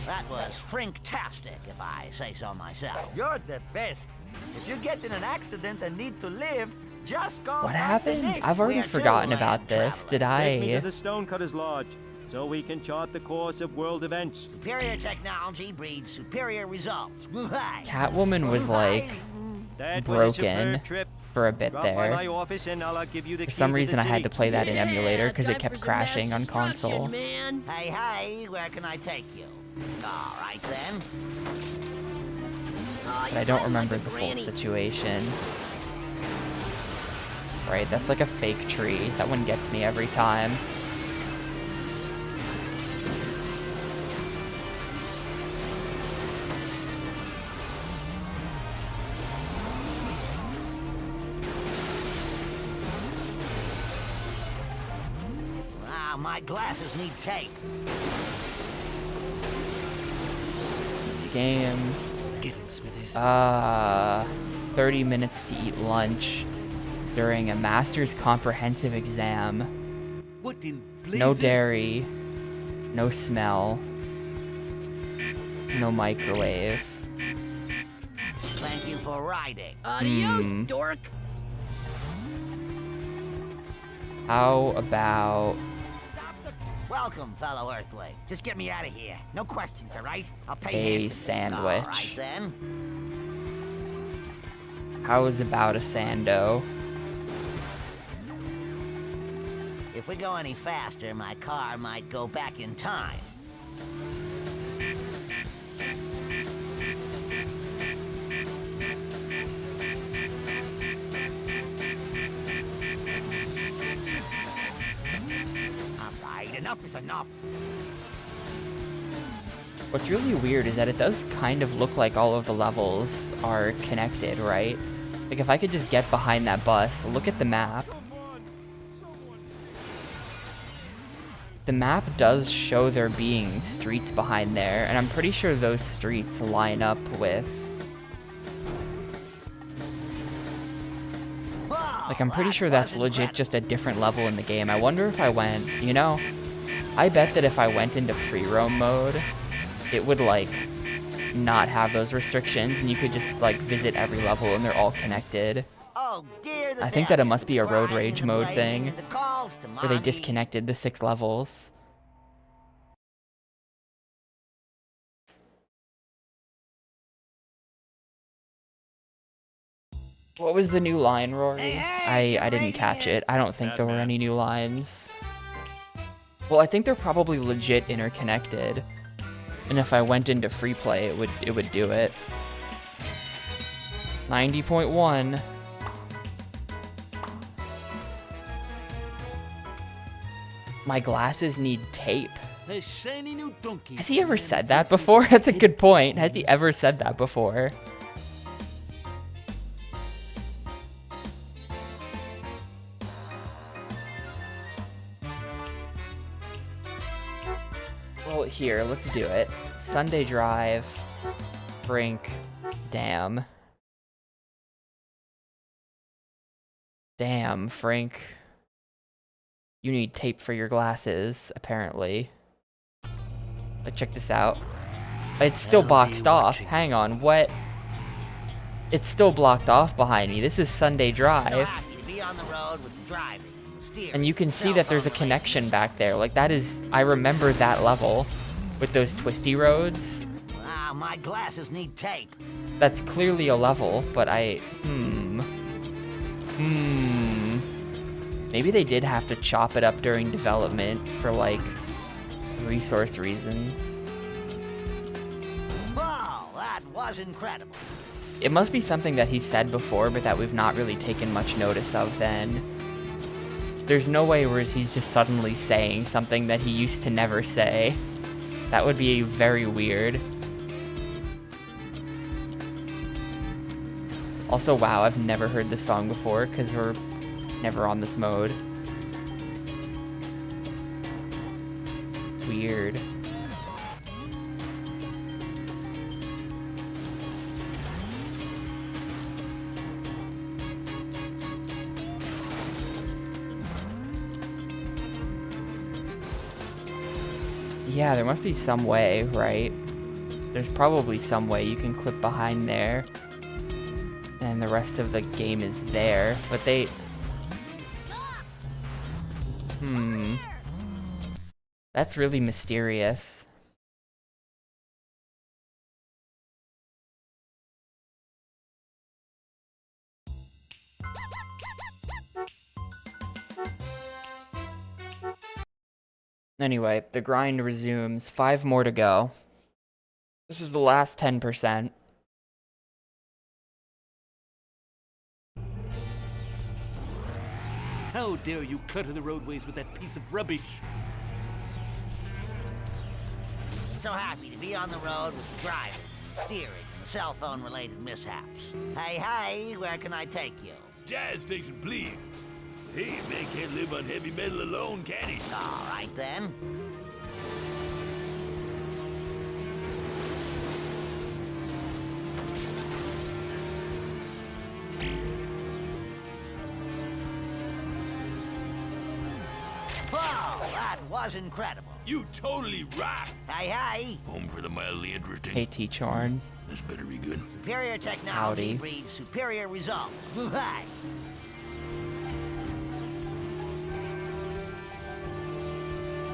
That was frinktastic, if I say so myself. You're the best. If you get in an accident and need to live, just go. What back to happened? Nick. I've already Where to, forgotten land about this. traveler? Did Take me to I? the Stonecutter's Lodge, so we can chart the course of world events. Superior technology breeds superior results. Woo-hi. Catwoman was like That was a superb broken trip. for a bit Drop by my there. office and I'll give you the For key some to reason, the I had city. to play that in emulator because it time kept for some mass crashing on destruction, console. Man. Hey, hey, where can I take you? All right, then. Aw, But I you don't got remember like a the full granny. situation. Right, that's like a fake tree. That one gets me every time. Ah, my glasses need tape. Game. Get him, Smithers. 30 minutes to eat lunch during a master's comprehensive exam. What in blazes? No dairy, no smell, no microwave. Thank you for riding. Adios, Hmm. dork. How about Stop the... Welcome, fellow Earthling. Just get me out of here. No questions, all right? I'll pay a handsomely. All right, sandwich? then. How's about a sando? If we go any faster, my car might go back in time. All right, enough is enough. What's really weird is that it does kind of look like all of the levels are connected, right? Like if I could just get behind that bus, look at the map. The map does show there being streets behind there, and I'm pretty sure those streets line up with... Like, I'm pretty sure that's legit just a different level in the game. I wonder if I went, you know, I bet that if I went into free roam mode, it would, like, not have those restrictions, and you could just, like, visit every level, and they're all connected. Oh, dear, the I think that it devil. must be a road Crying rage and the mode blaming thing, and the calls to where they mommy. disconnected the 6 levels. What was the new line, Rory? I didn't catch it. I don't think there were any new lines. Well, I think they're probably legit interconnected. And if I went into free play, it would do it. 90.1. My glasses need tape. A shiny new donkey. Has he ever said that before? That's a good point. Has he ever said that before? Well, here, let's do it. Sunday Drive, Brink, Damn. Damn, Frank. You need tape for your glasses, apparently. But check this out. It's still boxed off. Hang on, what? It's still blocked off behind me. This is Sunday Drive. Lucky to be on the road with the driving, the steering, And you can see that there's a cell phone connection back there. Like, that is... I remember that level with those twisty roads. lane. Ah, my glasses need tape. That's clearly a level, but Maybe they did have to chop it up during development for, like, resource reasons. Whoa, that was incredible. It must be something that he said before, but that we've not really taken much notice of then. There's no way where he's just suddenly saying something that he used to never say. That would be very weird. Also, wow, I've never heard this song before, because we're never on this mode. Weird. Yeah, there must be some way, right? There's probably some way you can clip behind there. And the rest of the game is there. But they... That's really mysterious. Anyway, the grind resumes. 5 more to go. This is the last 10%. How dare you clutter the roadways with that piece of rubbish? So happy to be on the road with the driving, steering, and cell phone related mishaps. Hey, where can I take you? Jazz station, please. Hey, man can't live on heavy metal alone, can he? All right, then. Whoa, that was incredible. You totally rock. Hey. Home for the mildly interesting. Hey, T-Charn. This better be good. Superior technology Howdy. breeds superior results. Woo-hi.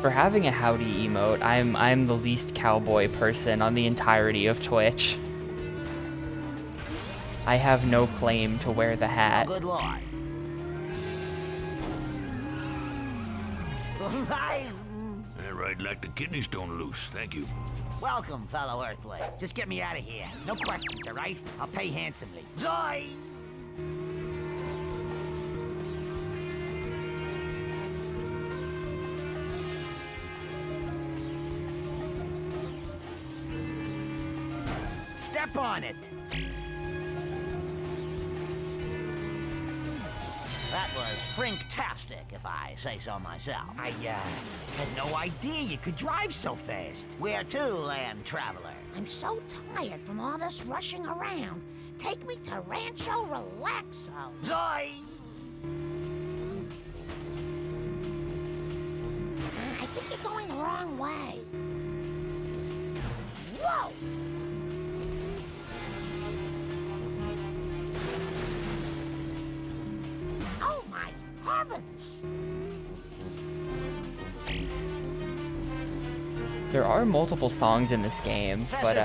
For having a howdy emote, I'm the least cowboy person on the entirety of Twitch. I have no claim to wear the hat. Oh, good lord. Woo-hi. That right like the kidney stone loose. Thank you. Welcome, fellow Earthling. Just get me out of here. No questions, all right? I'll pay handsomely. Zoy! Step on it. That was frinktastic, if I say so myself. I had no idea you could drive so fast. Where to, land traveler? I'm so tired from all this rushing around. Take me to Rancho Relaxo. Zoy! I think you're going the wrong way. Whoa! Oh my heavens! There are multiple songs in this game, but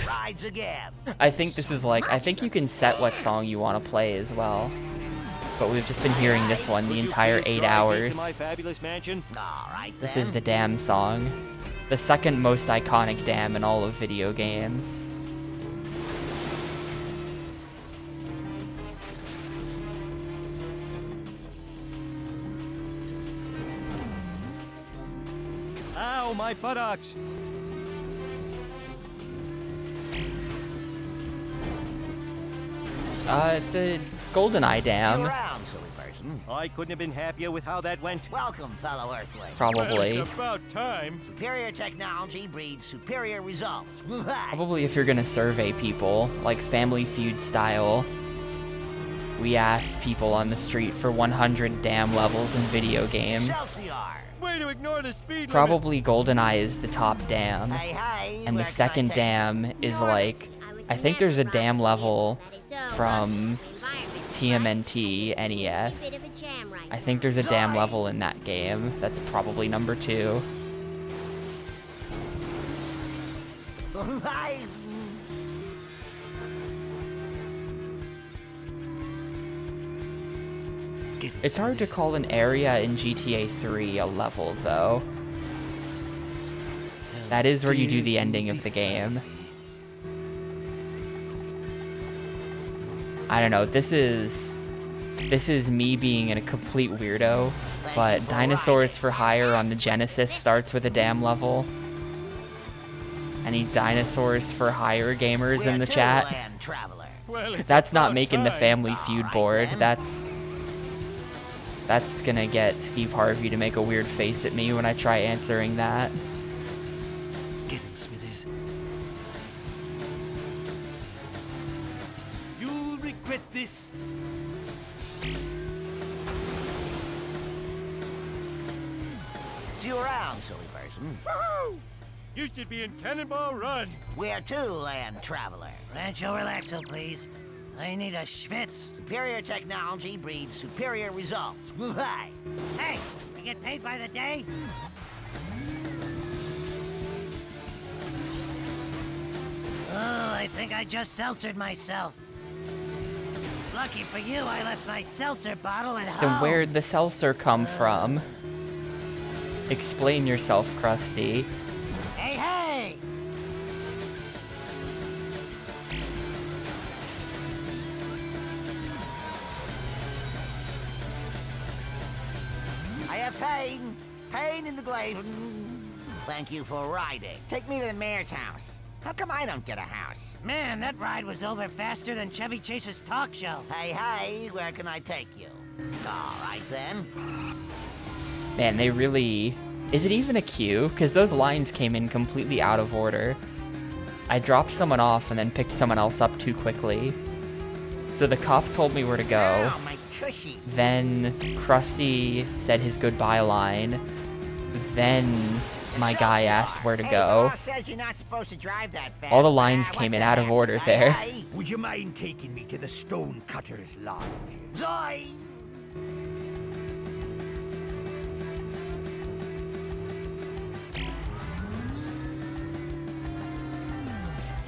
rides again. I think this is like, I think you can set what song you want to play as well. But we've just been hearing this one the entire 8 hours. My fabulous mansion. All right, This then. is the Dam song. The second most iconic dam in all of video games. Ow, my buttocks. The GoldenEye See Dam. you around, silly person. I couldn't have been happier with how that went. Welcome, fellow Earthling. Probably. Well, it's about time. Superior technology breeds superior results. Woo-hi. Probably if you're gonna survey people, like Family Feud style. We asked people on the street for 100 dam levels in video games. Excelsior. Way to ignore the speed limit. Probably GoldenEye is the top dam. Hey, And the where can I second take dam you? is like, I think there's a dam level from TMNT NES. I think there's a dam level in that game. That's probably number 2. Woo-hi. It's hard to call an area in GTA 3 a level, though. That is where you do the ending of the game. I don't know, this is me being a complete weirdo, but Dinosaurs for Hire on the Genesis starts with a dam level. Any Dinosaurs for Hire gamers in the chat? Land traveler. Well, it's That's not about making the time. Family Feud Alright, board. then. That's gonna get Steve Harvey to make a weird face at me when I try answering that. Get him, Smithers. You'll regret this. See you around, silly person. Woohoo! You should be in Cannonball Run. Where to, land traveler? Rancho Relaxo, please. I need a schwitz. Superior technology breeds superior results. Woo-hi! Hey, I get paid by the day? Oh, I think I just seltzered myself. Lucky for you, I left my seltzer bottle at home. Then where'd the seltzer come from? Explain yourself, Krusty. Hey, hey! I have pain. Pain in the glade. Thank you for riding. Take me to the mayor's house. How come I don't get a house? Man, that ride was over faster than Chevy Chase's talk show. Hey, hey, where can I take you? All right, then. Man, they really... Is it even a queue? Because those lines came in completely out of order. I dropped someone off and then picked someone else up too quickly. So the cop told me where to go. Ow, my tushy. Then Krusty said his goodbye line. Then my guy asked where to Hey, go. the law says you're not supposed to drive that fast. All the lines What came in the out of heck? order Hey, there. hey. Would you mind taking me to the Stonecutter's Lodge? Zoy!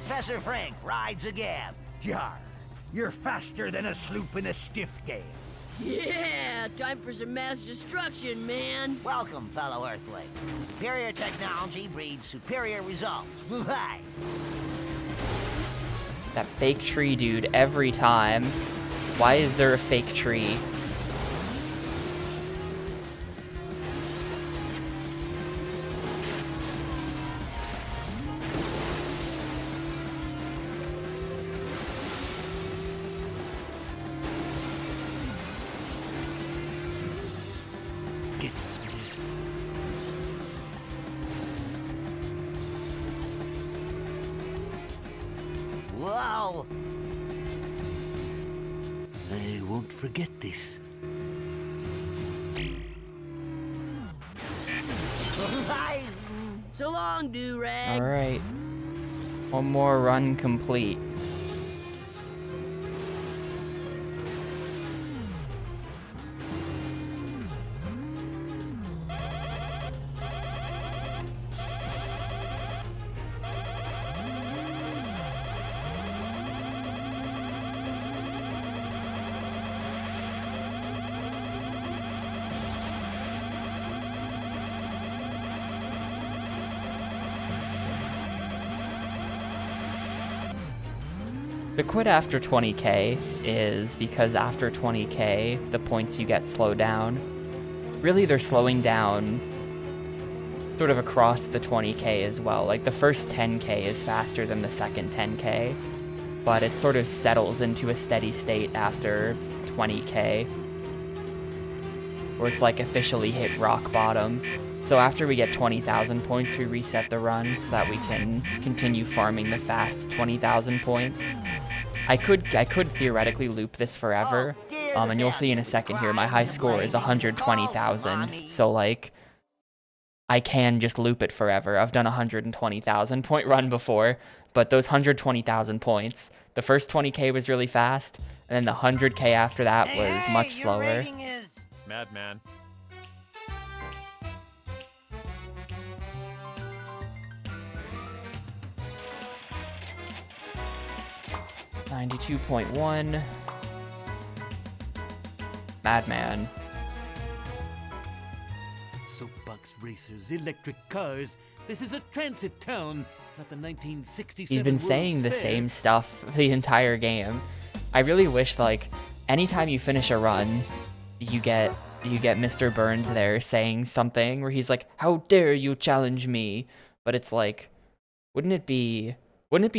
Professor Frank rides again. Yar, you're faster than a sloop in a stiff gale. Yeah, time for some mass destruction, man. Welcome, fellow Earthling. Superior technology breeds superior results. Woo-hi! That fake tree dude every time. Why is there a fake tree? Get this, Smithers. Whoa! I won't forget this. Woo-hi! So long, do-rag. Alright. One more run complete. The quit after 20k is because after 20k, the points you get slow down. Really, they're slowing down sort of across the 20k as well. Like, the first 10k is faster than the second 10k, but it sort of settles into a steady state after 20k, where it's like officially hit rock bottom. So after we get 20,000 points, we reset the run so that we can continue farming the fast 20,000 points. I could theoretically loop this forever, and you'll see in a second here, my high score is 120,000, so like, I can just loop it forever. I've done a 120,000 point run before, but those 120,000 points, the first 20k was really fast, and then the 100k after that was much Your slower. rating is... Madman. 92.1. Madman. Soapbox racers, electric cars. This is a transit town, not the 1967 He's been World's saying the Fair. same stuff the entire game. I really wish, like, anytime you finish a run, you get Mr. Burns there saying something where he's like, "How dare you challenge me?" But it's like, wouldn't it be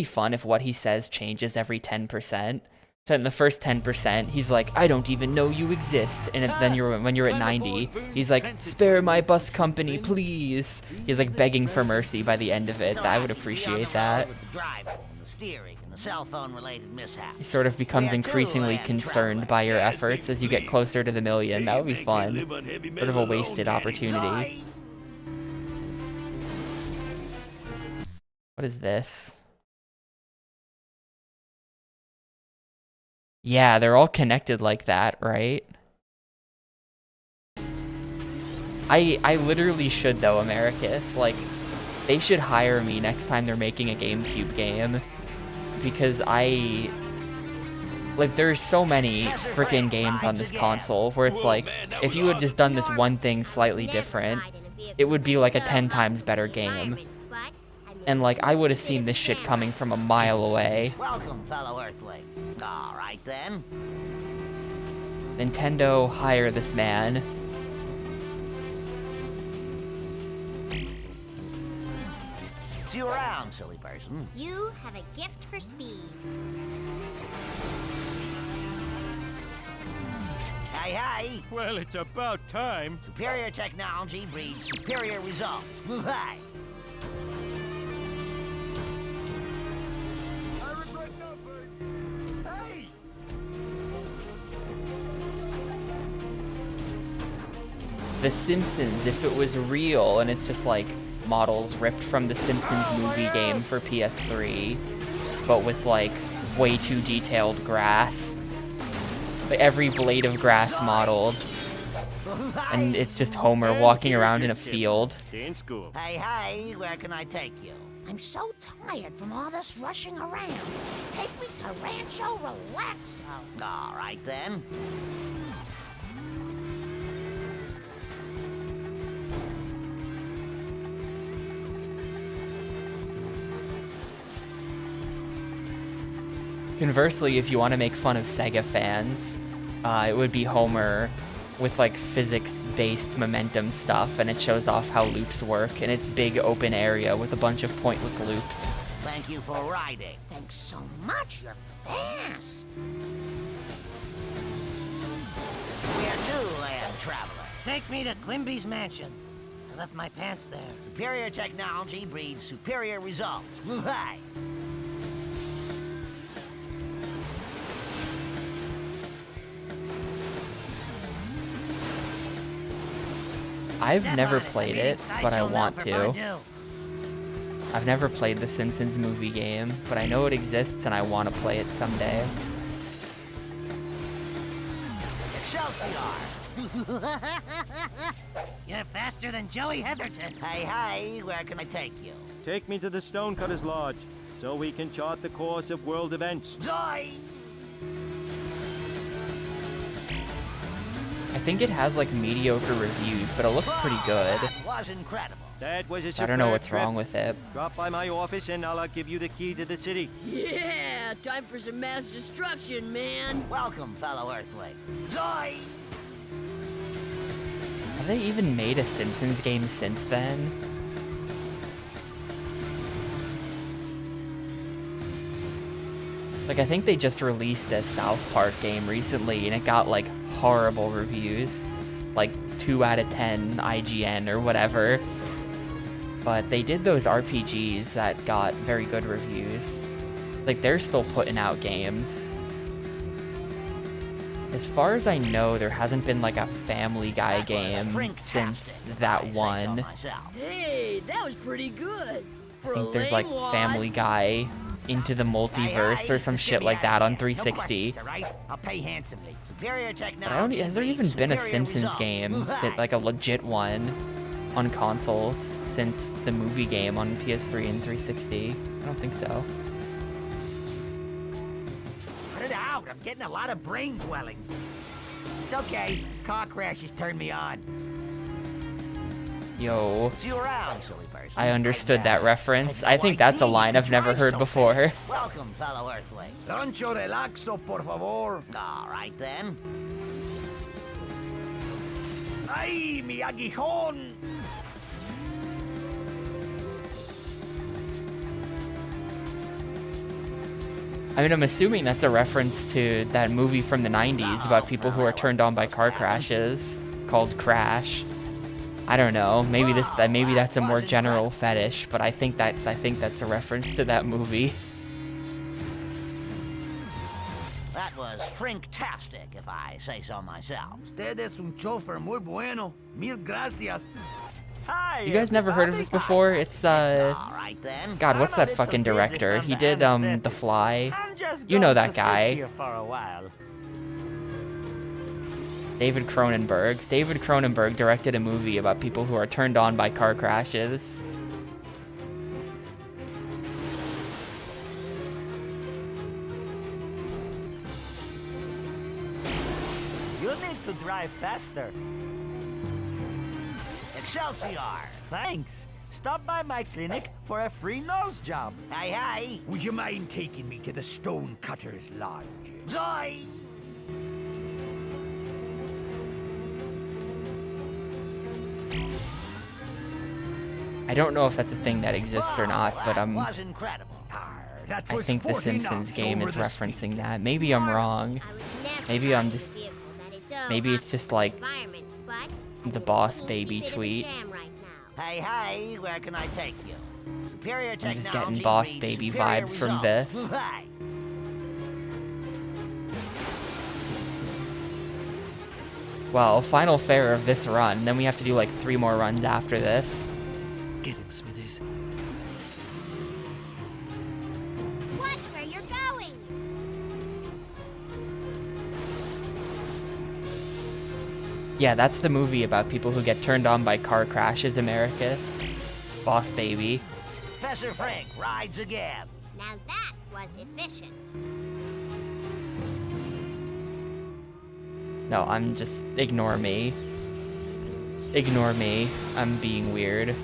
fun if what he says changes every 10%? So in the first 10%, he's like, "I don't even know you exist," and then when you're at 90, he's like, "Spare my bus company, please." He's like begging for mercy by the end of it. I would appreciate that. With the driving and the steering and the cell phone related mishaps. He sort of becomes increasingly concerned by your efforts as you get closer to the million. That would be fun. Sort of a wasted opportunity. What is this? Yeah, they're all connected like that, right? I literally should though, Americus. Like, they should hire me next time they're making a GameCube game. Because like, there's so many freaking games on this console where it's like, if you had just done this one thing slightly different, it would be like a 10 times better game. And like, I would have seen this shit coming from a mile away. Welcome, fellow Earthling. All right, then. Nintendo, hire this man. See you around, silly person. You have a gift for speed. Hey, hey! Well, it's about time. Superior technology breeds superior results. Hey! I regret nothing. Hey! The Simpsons, if it was real, and it's just like models ripped from the Simpsons movie game for PS3, but with like way too detailed grass. Like, every blade of grass modeled. And it's just Homer walking around in a field. In school. Hey, hey, where can I take you? I'm so tired from all this rushing around. Take me to Rancho Relaxo. All right, then. Conversely, if you want to make fun of Sega fans, it would be Homer with like physics-based momentum stuff, and it shows off how loops work in its big open area with a bunch of pointless loops. Thank you for riding. Thanks so much, you're fast. Where to, land traveler? Take me to Quimby's mansion. I left my pants there. Superior technology breeds superior results. Hey! I've Step never on it. played I'm eating it, but I sideshow want now to. for Bonjour. I've never played the Simpsons movie game, but I know it exists and I want to play it someday. Excelsior! You're faster than Joey Heatherton. Hey, hey, where can I take you? Take me to the Stonecutter's Lodge, so we can chart the course of world events. Zoy! I think it has like mediocre reviews, but it looks pretty good. That was incredible. That was a I don't know superb what's trip. wrong with it. Drop by my office and I'll give you the key to the city. Yeah, time for some mass destruction, man. Welcome, fellow Earthling. Zoy! Have they even made a Simpsons game since then? Like, I think they just released a South Park game recently, and it got, like, horrible reviews. Like, 2 out of 10 IGN or whatever. But they did those RPGs that got very good reviews. Like, they're still putting out games. As far as I know, there hasn't been, like, a Family Guy game since that one. Hey, that was pretty good. I think there's, like, Family Guy Into the Multiverse or some shit like that on 360. I'll pay handsomely. Superior But technology. has there even been a superior Simpsons results. game, like a legit one, on consoles since the movie game on PS3 and 360? I don't think so. Put it out. I'm getting a lot of brain swelling. It's okay. Car crashes turn me on. Yo, See you around, silly person. I understood that reference. Had no I think that's a idea line you I've never drive heard so before. fast. Welcome, fellow Earthling. Rancho Relaxo, por favor. All right, then. ¡Ay, mi aguijón! I mean, I'm assuming that's a reference to that movie from the 90s about people who are turned on by car crashes called Crash. I don't know. Maybe that's a more general fetish, but I think that's a reference to that movie. That was frinktastic, if I say so myself. Usted es un chofer muy bueno. Mil gracias. Hi, You guys never heard of this before? It's Alright then. God, what's that fucking director? He did The Fly. You know that guy. Here for a while. David Cronenberg. David Cronenberg directed a movie about people who are turned on by car crashes. You need to drive faster. Excelsior! Thanks. Stop by my clinic for a free nose job. Hey, hey! Would you mind taking me to the Stonecutter's Lodge? Zoys! I don't know if that's a thing that exists or not, but That was incredible. That I was think the 40 Simpsons knots game over is the referencing speed that. Maybe I'm wrong. I would never Maybe I'm ride in just- a vehicle that is so maybe it's hostile just to like environment, but I'm the in a Boss teensy Baby bit of a tweet. jam right now. Hey, hey, where can I take you? Superior I'm technology just getting Boss breeds Baby superior vibes from results. this. Hey. Well, final fare of this run. Then we have to do like 3 more runs after this. Get him, Smithers. Watch where you're going! Yeah, that's the movie about people who get turned on by car crashes, Americus. Boss Baby. Professor Frank rides again. Now that was efficient. No, I'm just... ignore me. Ignore me. I'm being weird.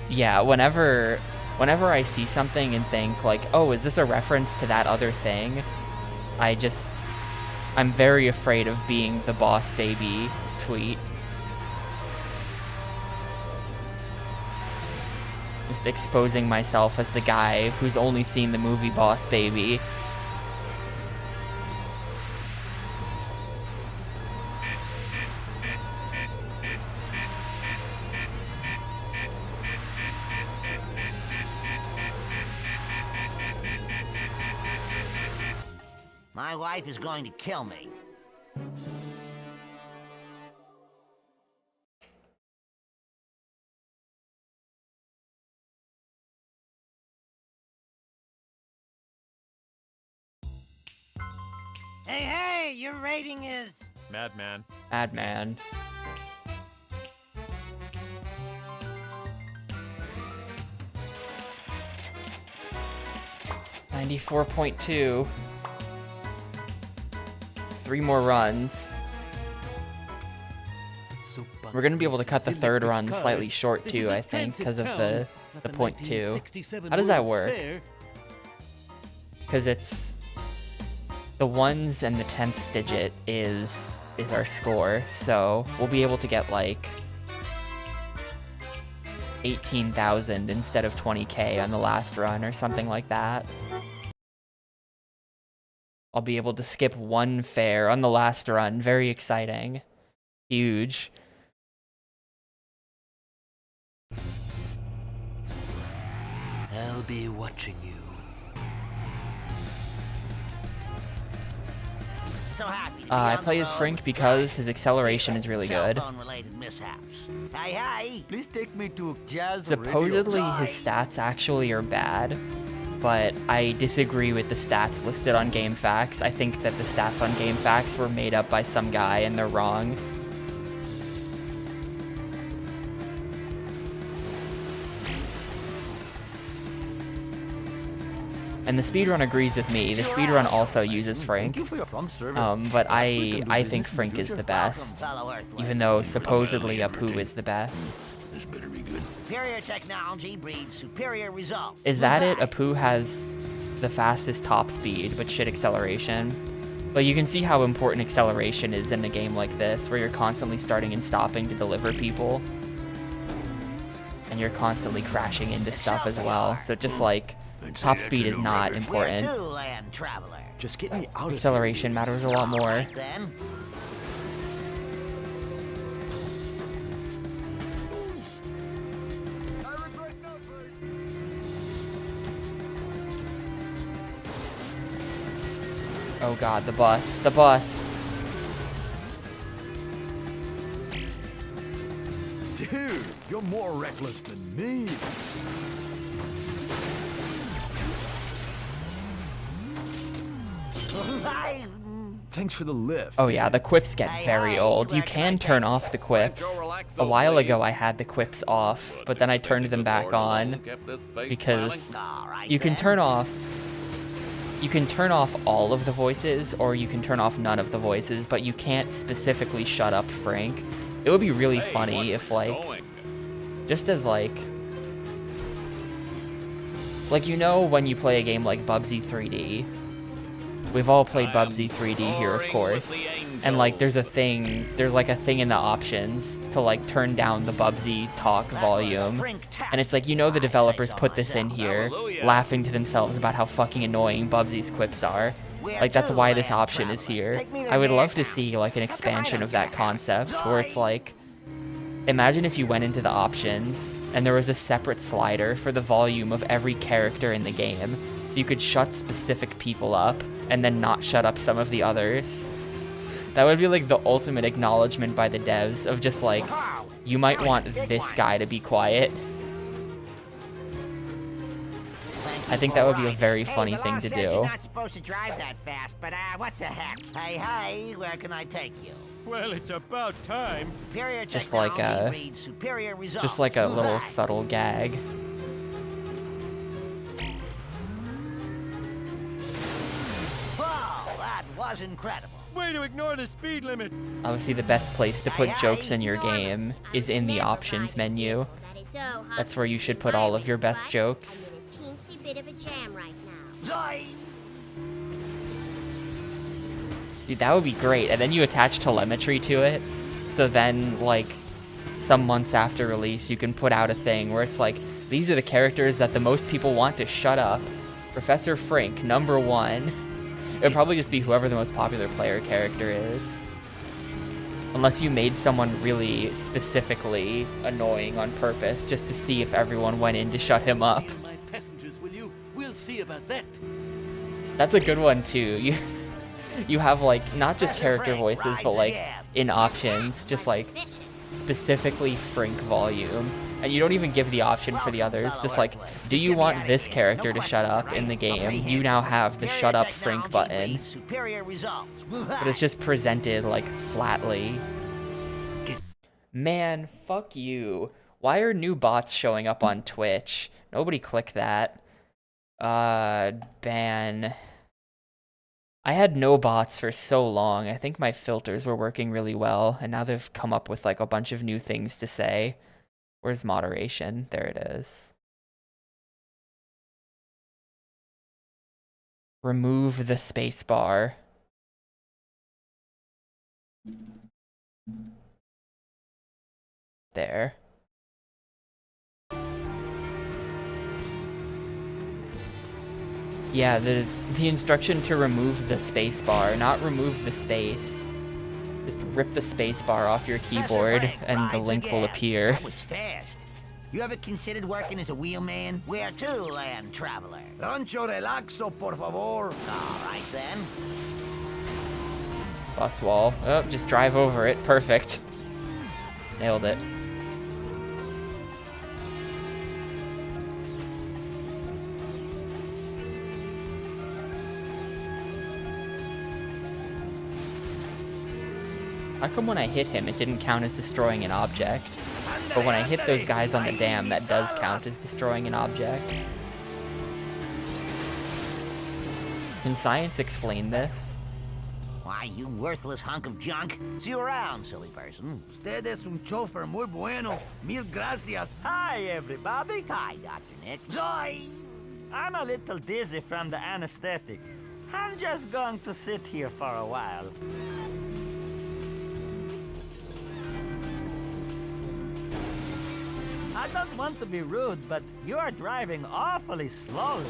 Yeah, whenever I see something and think like, oh, is this a reference to that other thing? I'm very afraid of being the Boss Baby tweet. Just exposing myself as the guy who's only seen the movie Boss Baby. My wife is going to kill me. Hey, hey, your rating is... Madman. Madman. $94.2. 3 more runs. We're gonna be able to cut the third run slightly short too, I think, because of the point 2. How does that work? Because it's the 1s and the 10th digit is our score, so we'll be able to get like 18,000 instead of 20k on the last run or something like that. I'll be able to skip 1 fare on the last run. Very exciting. Huge. I'll be watching you. So happy to be I on play the as road Frink with because Frank. his acceleration is really good. Cell phone-related mishaps. Hey, hey! Please take me to Jazz Supposedly Radio. his stats actually are bad, but I disagree with the stats listed on GameFAQs. I think that the stats on GameFAQs were made up by some guy and they're wrong. And the speedrun agrees with me. The speedrun also uses Frank. Thank you for your prompt service. But I Actually, can do think business in Frank the is the future. best. Fellow Earthling. Even though supposedly Apu is the best. This better be good. Superior technology breeds superior results. Is that it? Apu has the fastest top speed, but shit acceleration. But you can see how important acceleration is in a game like this, where you're constantly starting and stopping to deliver people. And you're constantly crashing into stuff as well. So just like Top speed is not important. Where to, land traveler? Just get me out of Acceleration matters a lot more. Right, then. Oh god, the bus. The bus. Dude, you're more reckless than me. Thanks for the lift. Oh yeah, the quips get very old. You can turn off the quips. A while ago I had the quips off, but then I turned them back on because you can turn off all of the voices or you can turn off none of the voices, but you can't specifically shut up Frank. It would be really funny if like just as like you know when you play a game like Bubsy 3D. We've all played Bubsy 3D here, of course. And like there's like a thing in the options to like turn down the Bubsy talk volume. And it's like, you know, the developers put this in here, laughing to themselves about how fucking annoying Bubsy's quips are. Like that's why this option is here. I would love to see like an expansion of that concept where it's like, imagine if you went into the options and there was a separate slider for the volume of every character in the game. So you could shut specific people up and then not shut up some of the others. That would be like the ultimate acknowledgement by the devs of just like, you might want this guy to be quiet. I think that would be a very funny thing to do. You're not supposed to drive that fast, but what the heck? Hey, where can I take you? Well, it's about time. Superior Just like technology breeds superior results. just like a little subtle gag. Whoa, that was incredible. Way to ignore the speed limit. Obviously the best place to put jokes in your game is in the options menu. That's where you should put all of your best jokes. I'm in a teensy bit of a jam right now. Dude, that would be great. And then you attach telemetry to it. So then, like, some months after release, you can put out a thing where it's like, these are the characters that the most people want to shut up. Professor Frink, #1. It would probably just be whoever the most popular player character is. Unless you made someone really specifically annoying on purpose just to see if everyone went in to shut him up. My passengers, will you? We'll see about that. That's a good one too. You have like not just character voices, but like in options, just like specifically Frink volume. And you don't even give the option for the others, just like, do you want this character to shut up in the game? You now have the shut up Frink button. But it's just presented like flatly. Man, fuck you. Why are new bots showing up on Twitch? Nobody click that. Ban. I had no bots for so long. I think my filters were working really well, and now they've come up with like a bunch of new things to say. Where's moderation? There it is. Remove the spacebar. There. Yeah, the instruction to remove the spacebar, not remove the space. Just rip the spacebar off your keyboard and the link will appear. That was fast. You ever considered working as a wheelman? Where to, land traveler? Rancho relaxo, por favor. All right, then. Bus wall. Oh, just drive over it. Perfect. Nailed it. How come when I hit him, it didn't count as destroying an object? But when I hit those guys on the dam, that does count as destroying an object. Can science explain this? Why, you worthless hunk of junk. See you around, silly person. Usted es un chofer muy bueno. Mil gracias. Hi, everybody. Hi, Dr. Nick. Zoy! I'm a little dizzy from the anesthetic. I'm just going to sit here for a while. I don't want to be rude, but you are driving awfully slowly.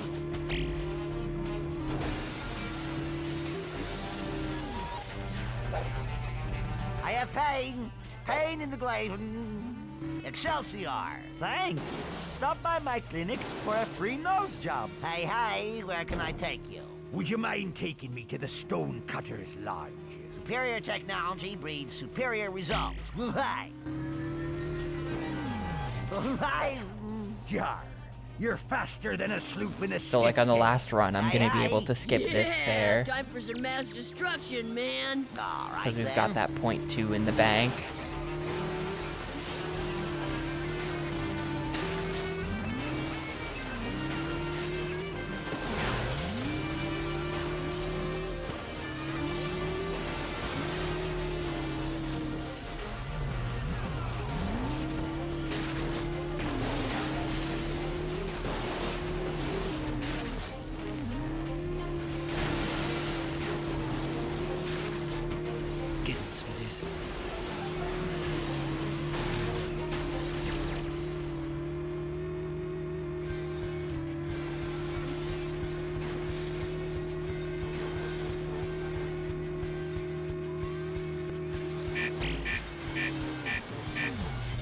I have pain. Pain in the glaive. Excelsior. Thanks. Stop by my clinic for a free nose job. Hey, where can I take you? Would you mind taking me to the Stonecutter's Lodge? Superior technology breeds superior results. Woo-hi! Woo-hi! Yar, you're faster than a sloop in a So like on the last run, I'm gonna be able to skip this fair. Time for some mass destruction, man. All right, Because we've then. got that 0.2 in the bank. Get it, Smithers.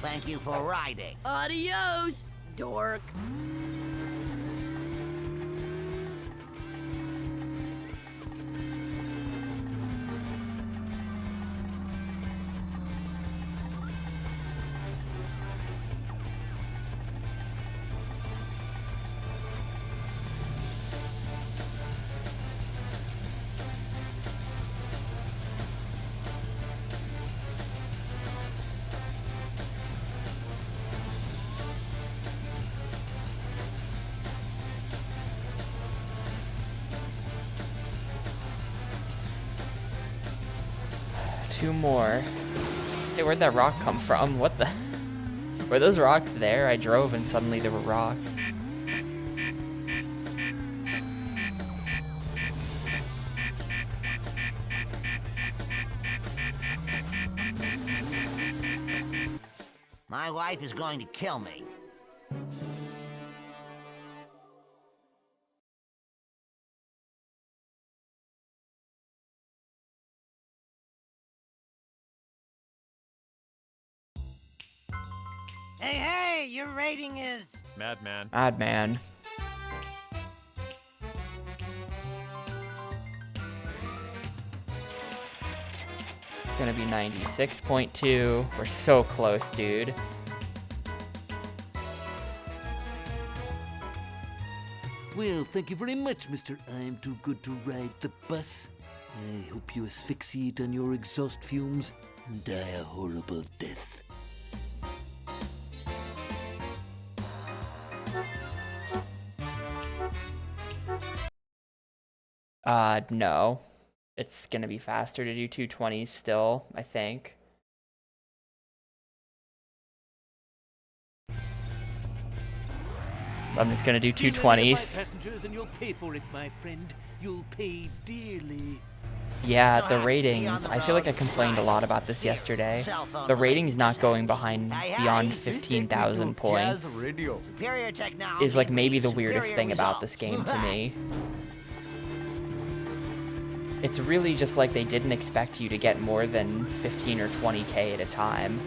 Thank you for riding. Adios, dork. Two more. Hey, where'd that rock come from? What the? Were those rocks there? I drove and suddenly there were rocks. My wife is going to kill me. Hey, your rating is... Madman. Odd man. Gonna be 96.2. We're so close, dude. Well, thank you very much, Mr. I'm Too Good to Ride the Bus. I hope you asphyxiate on your exhaust fumes and die a horrible death. No. It's gonna be faster to do 220s still, I think. So I'm just gonna do Steal any of my 220s. passengers and you'll pay for it, my friend. You'll pay dearly. Yeah, the ratings. I feel like I complained a lot about this yesterday. The ratings not going beyond 15,000 points Superior technology is like maybe the breeds weirdest superior thing about results. this game to me. It's really just like they didn't expect you to get more than 15 or 20k at a time.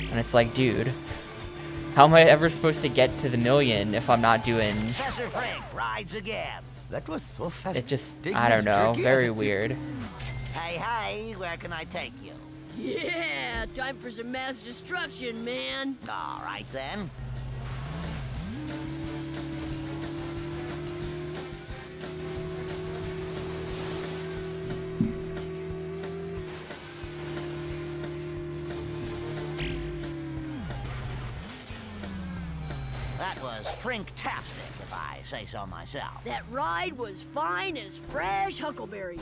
And it's like, dude, how am I ever supposed to get to the million if I'm not doing... Professor Frank rides again. That was so fast. It just, I don't know, very weird. Hey, where can I take you? Yeah, time for some mass destruction, man. All right, then. That was Frinktastic, if I say so myself. That ride was fine as fresh huckleberries.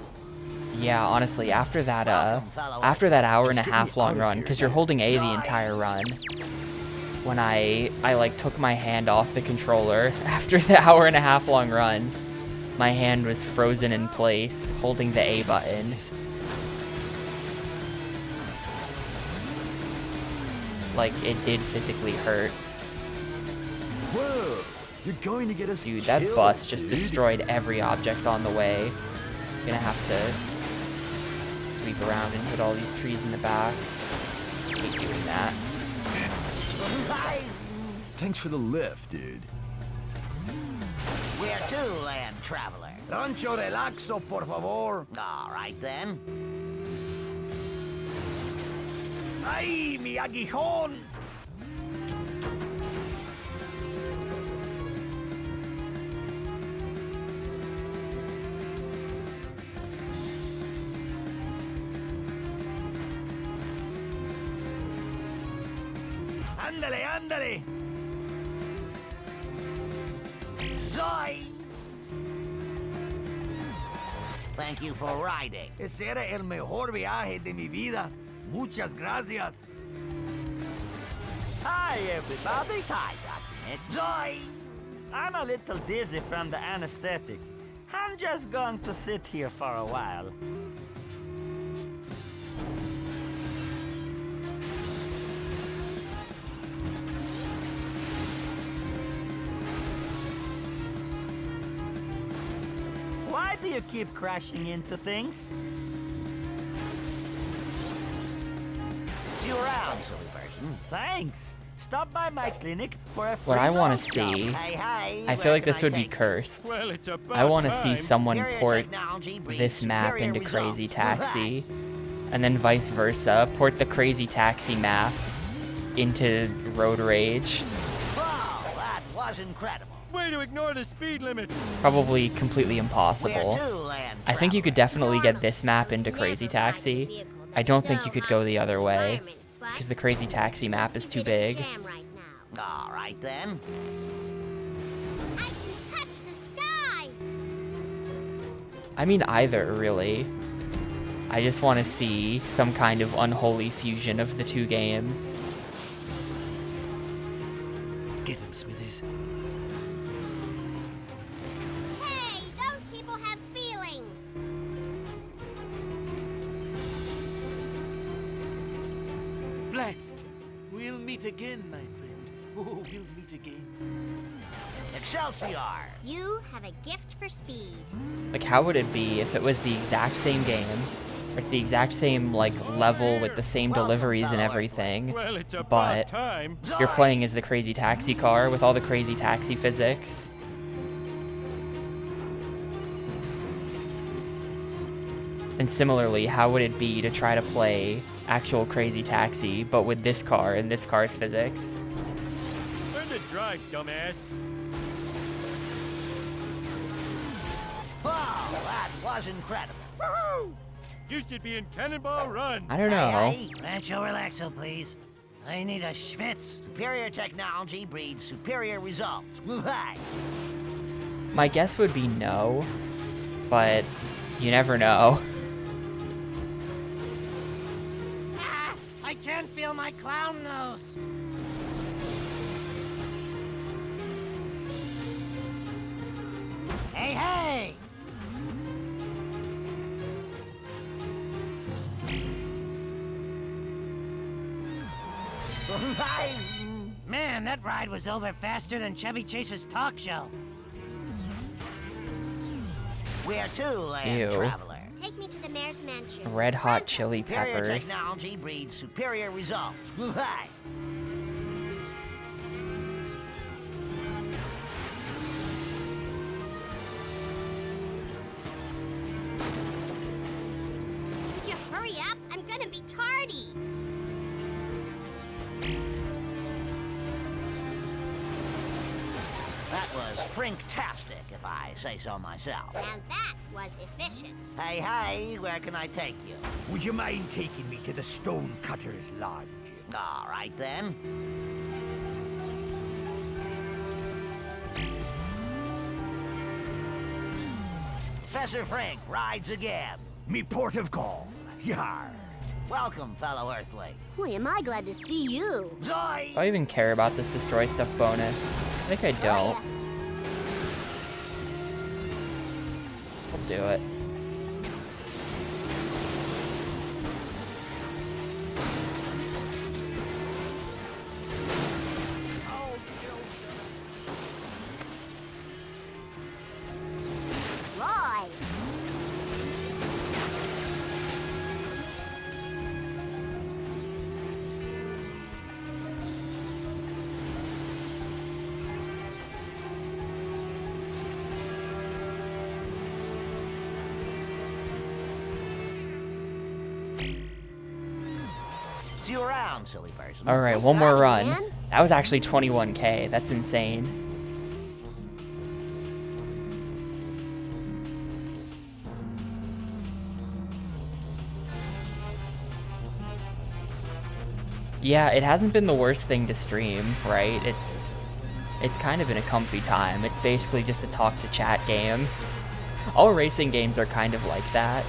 Yeah, honestly, after that, Welcome, fellow. after that hour and a Just get me half long out of run, here, because you're holding A the entire run, when I like took my hand off the controller, after the hour and a half long run, my hand was frozen in place, holding the A button. like, it did physically hurt. Whoa, you're going to get us Dude, that killed, bus just dude. destroyed every object on the way. Gonna have to sweep around and hit all these trees in the back. Keep doing that. Thanks for the lift, dude. Where to, land traveler? Rancho relaxo, por favor. All right, then. ¡Ay, mi aguijón! ¡Ándale, ándale! Zoy! Thank you for riding. Ese era el mejor viaje de mi vida. Muchas gracias. Hi, everybody. Hi, Dr. Nick. Zoy! I'm a little dizzy from the anesthetic. I'm just going to sit here for a while. Why do you keep crashing into things? See you around, silly person. Thanks. Stop by my clinic for a free What I want to nose job. see, Hey, hey. I feel like this would be cursed. Well, it's about I want to see time. someone Superior port technology breeds this map superior into results. Crazy Taxi, and then vice versa. Port the Crazy Taxi map into Road Rage. Wow, that was incredible. Way to ignore the speed limit. Probably completely Where impossible. to, land I think you could traveler? definitely get this map into Crazy Taxi. I don't think you could go the other way, because the Crazy Taxi map is too big. All right, then. I can touch the sky! I mean either, really. I just want to see some kind of unholy fusion of the two games. Get him, Smithers. Hey, those people have feelings! Blast! We'll meet again, my friend. Oh, we'll meet again. Excelsior! You have a gift for speed. Like, how would it be if it was the exact same game, or it's the exact same, like, level with the same deliveries and everything, Well, it's about but time. you're playing as the Crazy Taxi car with all the Crazy Taxi physics? And similarly, how would it be to try to play actual Crazy Taxi, but with this car and this car's physics? Learn to drive, dumbass. Wow, that was incredible. Woohoo! You should be in Cannonball Run. I don't know. Hey, Rancho relaxo, please. I need a schwitz. superior technology breeds superior results. Woo-hi. My guess would be no, but you never know. Ah, I can't feel my clown nose. Hey, hey! Woo-hi. Man, that ride was over faster than Chevy Chase's talk show. Where to, land Ew. traveler? Take me to the mayor's mansion. Red Hot Chili Superior Peppers. technology breeds superior results. Woo-hi. Would you hurry up? I'm gonna be tardy. That was frinktastic, if I say so myself. And that was efficient. Hey, hey, where can I take you? Would you mind taking me to the Stonecutter's Lodge? All right, then. Professor Frink rides again. Me port of call. Yar. Welcome, fellow Earthling. Boy, am I glad to see you. Zoy! Do I even care about this destroy stuff bonus? I think I don't. I'll do it. See you around, silly person. All right, one more run. man. That was actually 21K. That's insane. Yeah, it hasn't been the worst thing to stream, right? It's kind of been a comfy time. It's basically just a talk to chat game. All racing games are kind of like that.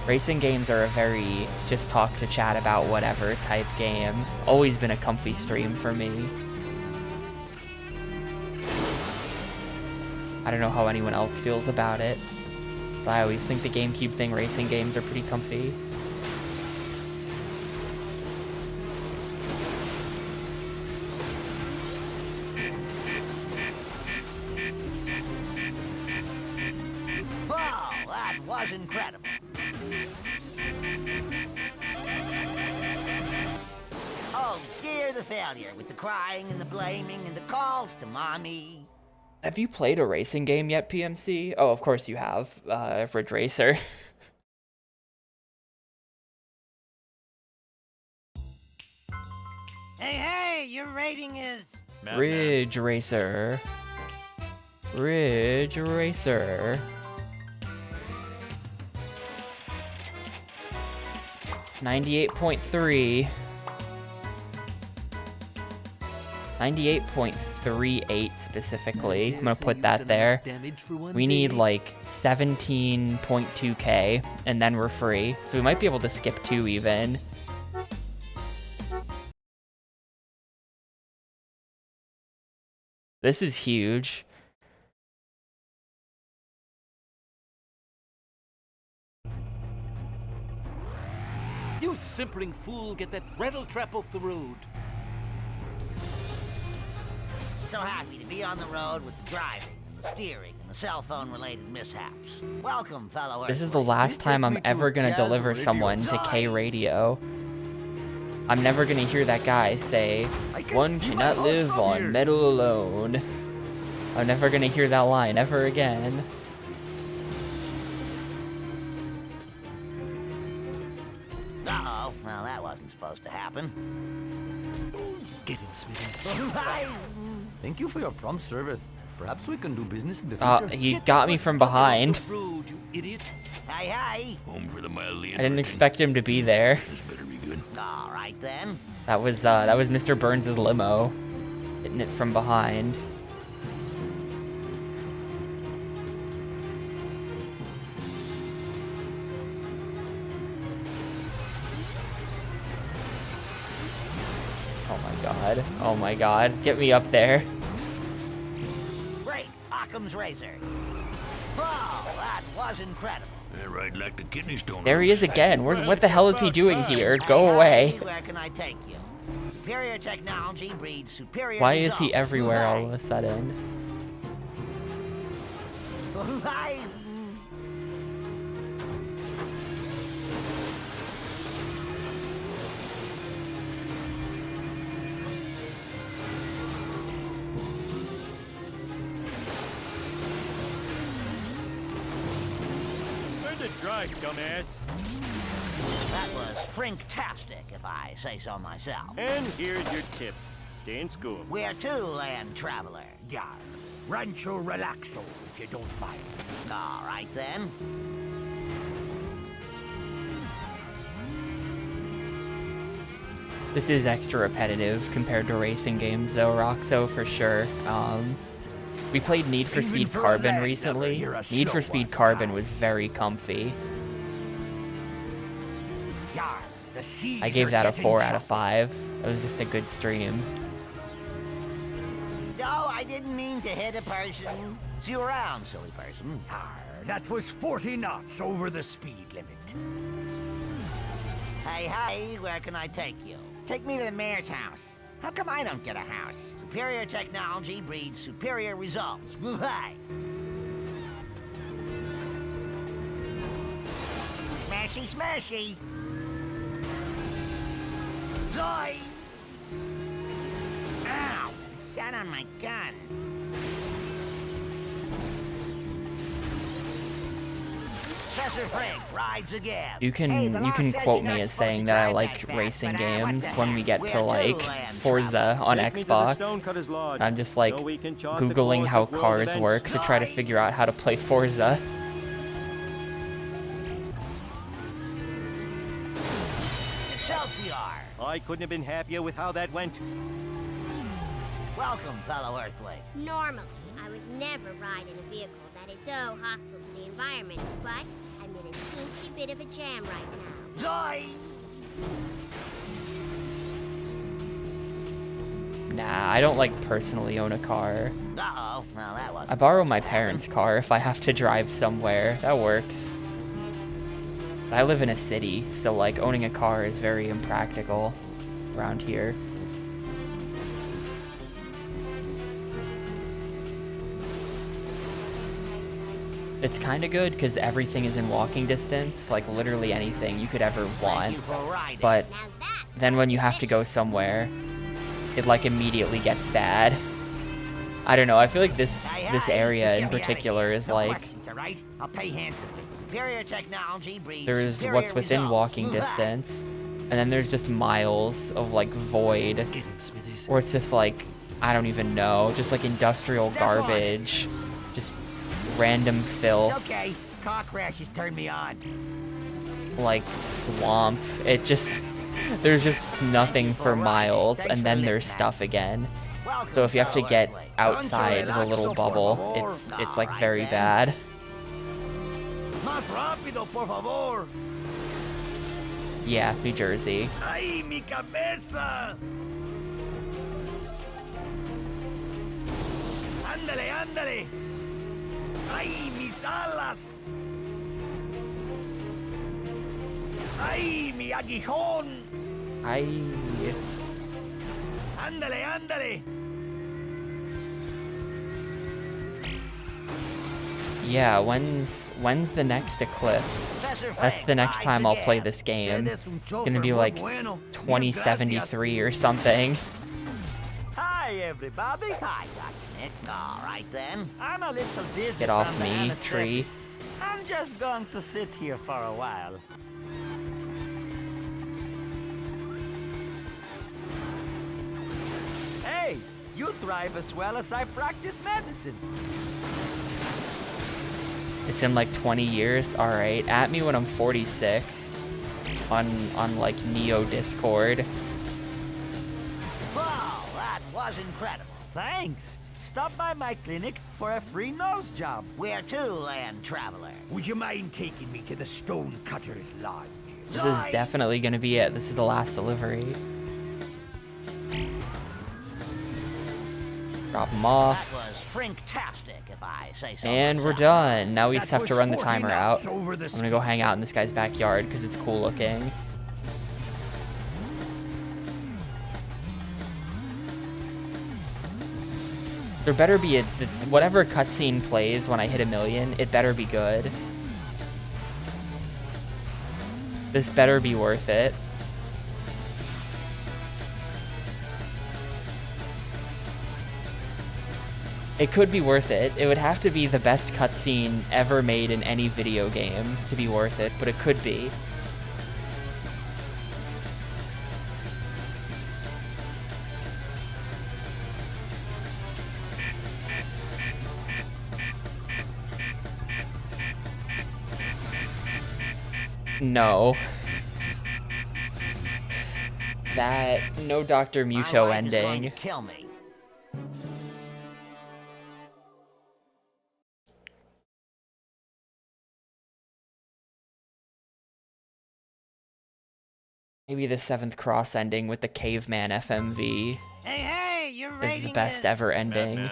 Racing games are a very just talk to chat about whatever type game. Always been a comfy stream for me. I don't know how anyone else feels about it, but I always think the GameCube thing, racing games are pretty comfy. Whoa, that was incredible. Oh dear, the failure with the crying and the blaming and the calls to mommy. Have you played a racing game yet, PMC? Oh, of course you have. Ridge Racer. Hey, your rating is... Ridge Racer. Ridge Racer. 98.3. 98.38 specifically. I'm gonna put that there. We need like 17.2k and then we're free. So we might be able to skip 2 even. This is huge. You simpering fool, get that rattle trap off the road. So happy to be on the road with the driving and the steering and the cell phone related mishaps. Welcome, fellow This is the Earthlings. last time I'm ever gonna deliver someone to K Radio. I'm never gonna hear that guy say, "One cannot live on metal alone." I'm never gonna hear that line ever again. Uh-oh, well that wasn't supposed to happen. Get him, Smithy. Thank you for your prompt service. Perhaps we can do business in the future. He got me from behind. Road, you idiot. Hey, hey. Home for the mildly I didn't expect him to be there. This better be good. All right then. That was Mr. Burns' limo, hitting it from behind. Oh my god! Oh my god! Get me up there! Great, Occam's razor. Whoa, that was incredible. Yeah, right, like the kidney stone. There he is again. What the hell is he doing here? Go Hey, away! hey, where can I take you? Superior technology breeds superior Why is he results. everywhere all of a sudden? Hey. Where's the drive, dumbass? That was Frinktastic, if I say so myself. And here's your tip. Stay in school. Where to, land traveler? Yeah, Rancho Relaxo, if you don't mind. All right then. This is extra repetitive compared to racing games though, Roxo, for sure. We played Need for Even Speed for a Carbon landlubber, recently. you're a Need for slow Speed one, Carbon huh? was very comfy. Yeah, the seas I gave are that a getting 4 out of choppy. 5. It was just a good stream. No, I didn't mean to hit a person. See you around, silly person. That was 40 knots over the speed limit. Hey, hey, where can I take you? Take me to the mayor's house. How come I don't get a house? Superior technology breeds superior results. Hey. Smashy, smashy. Zoy! Ow! Sat on my gun. Professor Frank rides again. You can quote me as saying that I like racing games when we get to like Forza on Xbox. I'm just like Googling how cars work to try to figure out how to play Forza. Excelsior! I couldn't have been happier with how that went. Welcome, fellow Earthling. Normally, I would never ride in a vehicle that is so hostile to the environment, but I'm in a teensy bit of a jam right now. Joy! Nah, I don't like personally own a car. Uh-oh, well that wasn't... I borrow my parents' car if I have to drive somewhere. That works. I live in a city, so like owning a car is very impractical around here. It's kind of good because everything is in walking distance, like literally anything you could ever want. But then when you have to go somewhere, it like immediately gets bad. I don't know, I feel like this area in particular is like, I'll pay handsomely. Superior technology breeds there's superior what's within results. walking Move on. distance, and then there's just miles of like void, or it's just like, I don't even know, just like industrial garbage, just random filth, It's okay. Car crashes turn me on. like swamp. It just, there's just nothing for miles, and then there's stuff again. Welcome, So if you have to fellow get Earthling. outside the little bubble, it's like very bad. Más rápido, por favor. Yeah, New Jersey. ¡Ay, mi cabeza! ¡Ándale, ándale! ¡Ay, mis alas! ¡Ay, mi aguijón! ¡Ándale, ándale! Yeah, when's the next eclipse? That's the next time I'll play this game. Gonna be like 2073 or something. Hi, everybody. Hi, Dr. Nick. All right, then. I'm a little dizzy Get off from the me, anesthetic. tree. I'm just going to sit here for a while. Hey, you drive as well as I practice medicine. It's in like 20 years. All right, at me when I'm 46 on like Neo Discord. Whoa, that was incredible. Thanks. Stop by my clinic for a free nose job. Where to, land traveler? Would you mind taking me to the Stonecutter's Lodge? This is definitely gonna be it. This is the last delivery. Drop them off. That was frinktastic, if I say so And we're myself. done. Now we just have to run the was timer 40 out. knots over the I'm gonna go hang out in this guy's backyard because it's cool looking. There better be whatever cutscene plays when I hit 1 million, it better be good. This better be worth it. It could be worth it. It would have to be the best cutscene ever made in any video game to be worth it, but it could be. No. That no Dr. My Muto wife is going to ending. kill me. Maybe the 7th Cross ending with the caveman FMV Hey, you're is rating the best this. ever ending.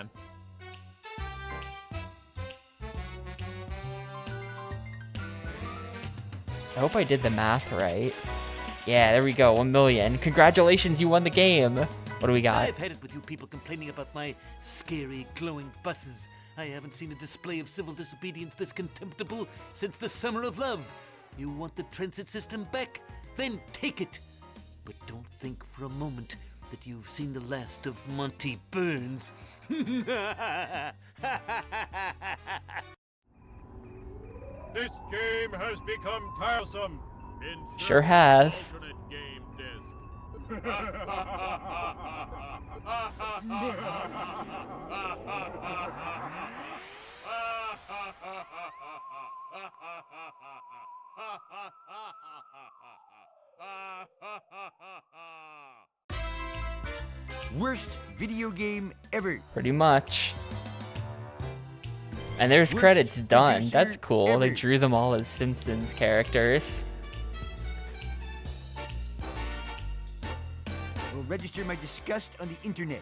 I hope I did the math right. Yeah, there we go, 1 million. Congratulations, you won the game. What do we got? I've had it with you people complaining about my scary, glowing buses. I haven't seen a display of civil disobedience this contemptible since the Summer of Love. You want the transit system back? Then take it. But don't think for a moment that you've seen the last of Monty Burns. This game has become tiresome. Sure has. Alternate game disc. Worst video game ever. Pretty much. And there's credits done. That's cool. They drew them all as Simpsons characters. Will register my disgust on the internet.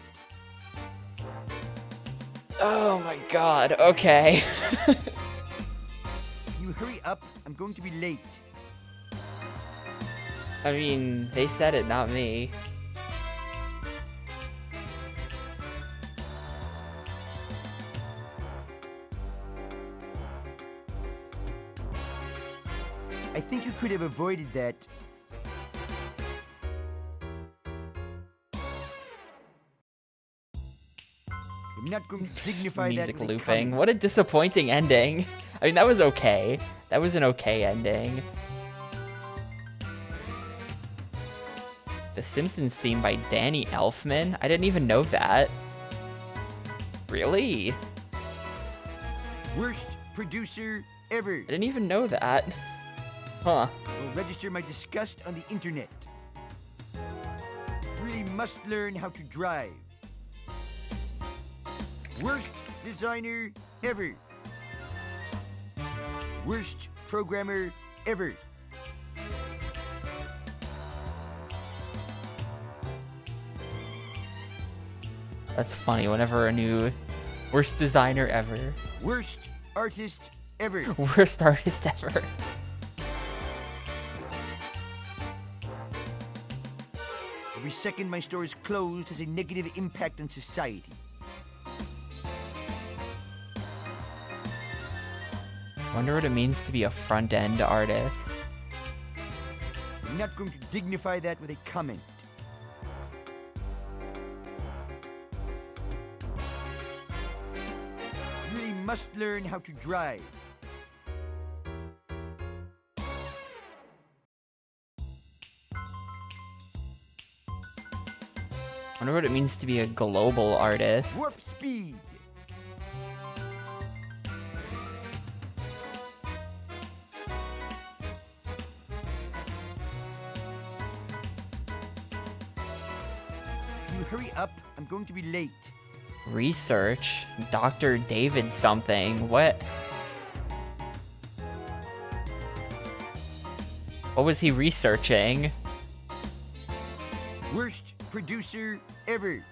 Oh my god, okay. You hurry up, I'm going to be late. I mean, they said it, not me. I think you could have avoided that. I'm not going to dignify that Music with a looping. comment. What a disappointing ending. I mean, that was okay. That was an okay ending. The Simpsons theme by Danny Elfman? I didn't even know that. Really? Worst producer ever. I didn't even know that. Huh. Will register my disgust on the internet. Really must learn how to drive. Worst designer ever. Worst programmer ever. That's funny. Whenever a new worst designer ever. Worst artist ever. Worst artist ever. Every second my store is closed has a negative impact on society. Wonder what it means to be a front-end artist. I'm not going to dignify that with a comment. You really must learn how to drive. Wonder what it means to be a global artist. Warp speed. If you hurry up, I'm going to be late. Research? Dr. David something. What? What was he researching? Worst producer ever.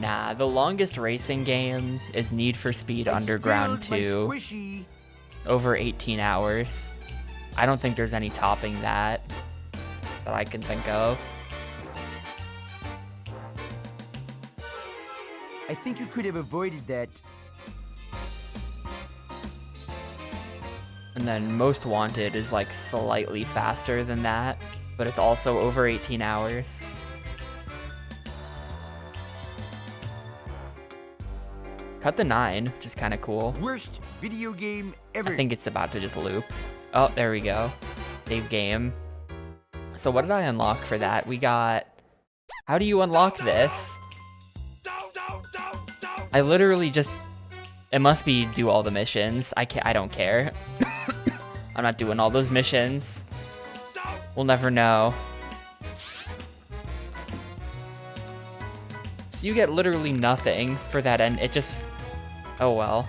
Nah, the longest racing game is Need for Speed Underground Spilled my 2. squishy. Over 18 hours. I don't think there's any topping that I can think of. I think you could have avoided that. And then Most Wanted is like slightly faster than that, but it's also over 18 hours. Cut the 9, which is kind of cool. Worst video game ever. I think it's about to just loop. Oh, there we go. Save game. So what did I unlock for that? We got... How do you unlock this? I literally just... It must be do all the missions. I don't care. I'm not doing all those missions. We'll never know. So you get literally nothing for that end. It just... Oh well.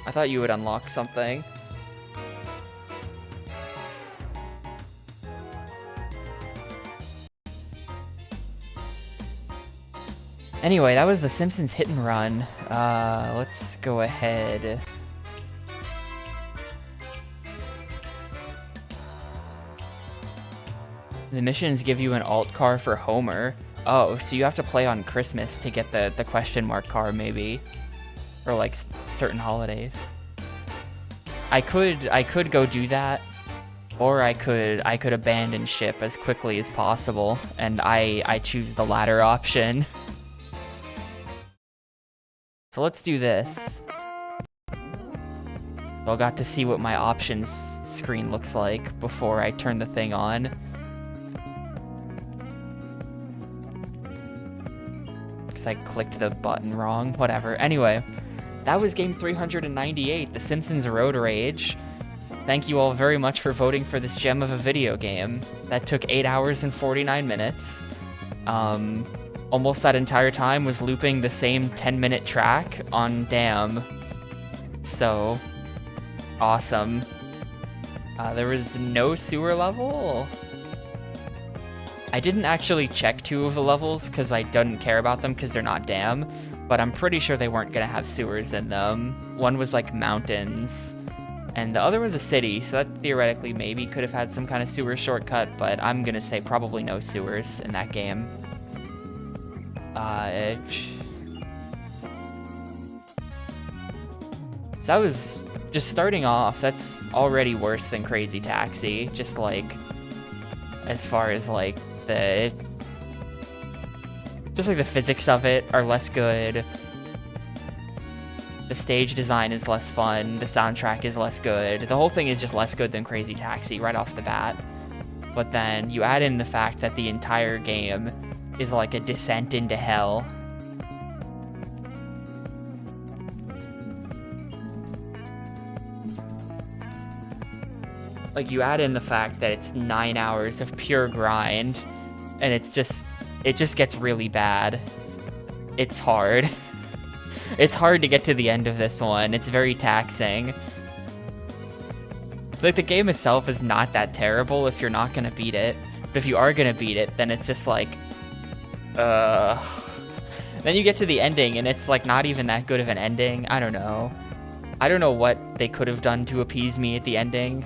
I thought you would unlock something. Anyway, that was the Simpsons Hit and Run. Let's go ahead. The missions give you an alt car for Homer. Oh, so you have to play on Christmas to get the question mark car, maybe. Or like certain holidays. I could go do that. Or I could abandon ship as quickly as possible. And I choose the latter option. So let's do this. I got to see what my options screen looks like before I turn the thing on. Because I clicked the button wrong. Whatever. Anyway, that was game 398, The Simpsons Road Rage. Thank you all very much for voting for this gem of a video game. That took 8 hours and 49 minutes. Almost that entire time was looping the same 10-minute track on Damn. So... awesome. There was no sewer level. I didn't actually check 2 of the levels because I didn't care about them because they're not Dam, but I'm pretty sure they weren't gonna have sewers in them. One was like mountains, and the other was a city, so that theoretically maybe could have had some kind of sewer shortcut, but I'm gonna say probably no sewers in that game. So that was... just starting off, that's already worse than Crazy Taxi, just like, as far as like the physics of it are less good, the stage design is less fun, the soundtrack is less good, the whole thing is just less good than Crazy Taxi right off the bat. But then you add in the fact that the entire game is like a descent into hell. Like, you add in the fact that it's 9 hours of pure grind, and it just gets really bad. It's hard. It's hard to get to the end of this one. It's very taxing. Like, the game itself is not that terrible if you're not gonna beat it, but if you are gonna beat it, then it's just like, Then you get to the ending, and it's like not even that good of an ending. I don't know. I don't know what they could have done to appease me at the ending.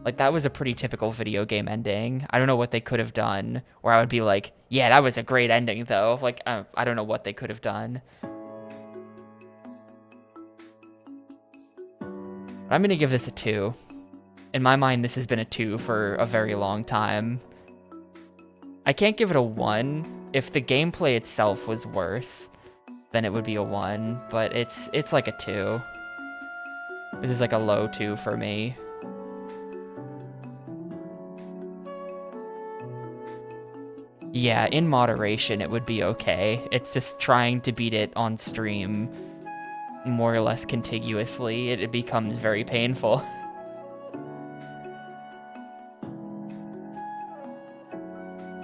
Like, that was a pretty typical video game ending. I don't know what they could have done, where I would be like, yeah, that was a great ending, though. Like, I don't know what they could have done. I'm gonna give this a 2. In my mind, this has been a 2 for a very long time. I can't give it a 1. If the gameplay itself was worse, then it would be a 1, but it's like a 2. This is like a low 2 for me. Yeah, in moderation, it would be okay. It's just trying to beat it on stream more or less contiguously. It becomes very painful.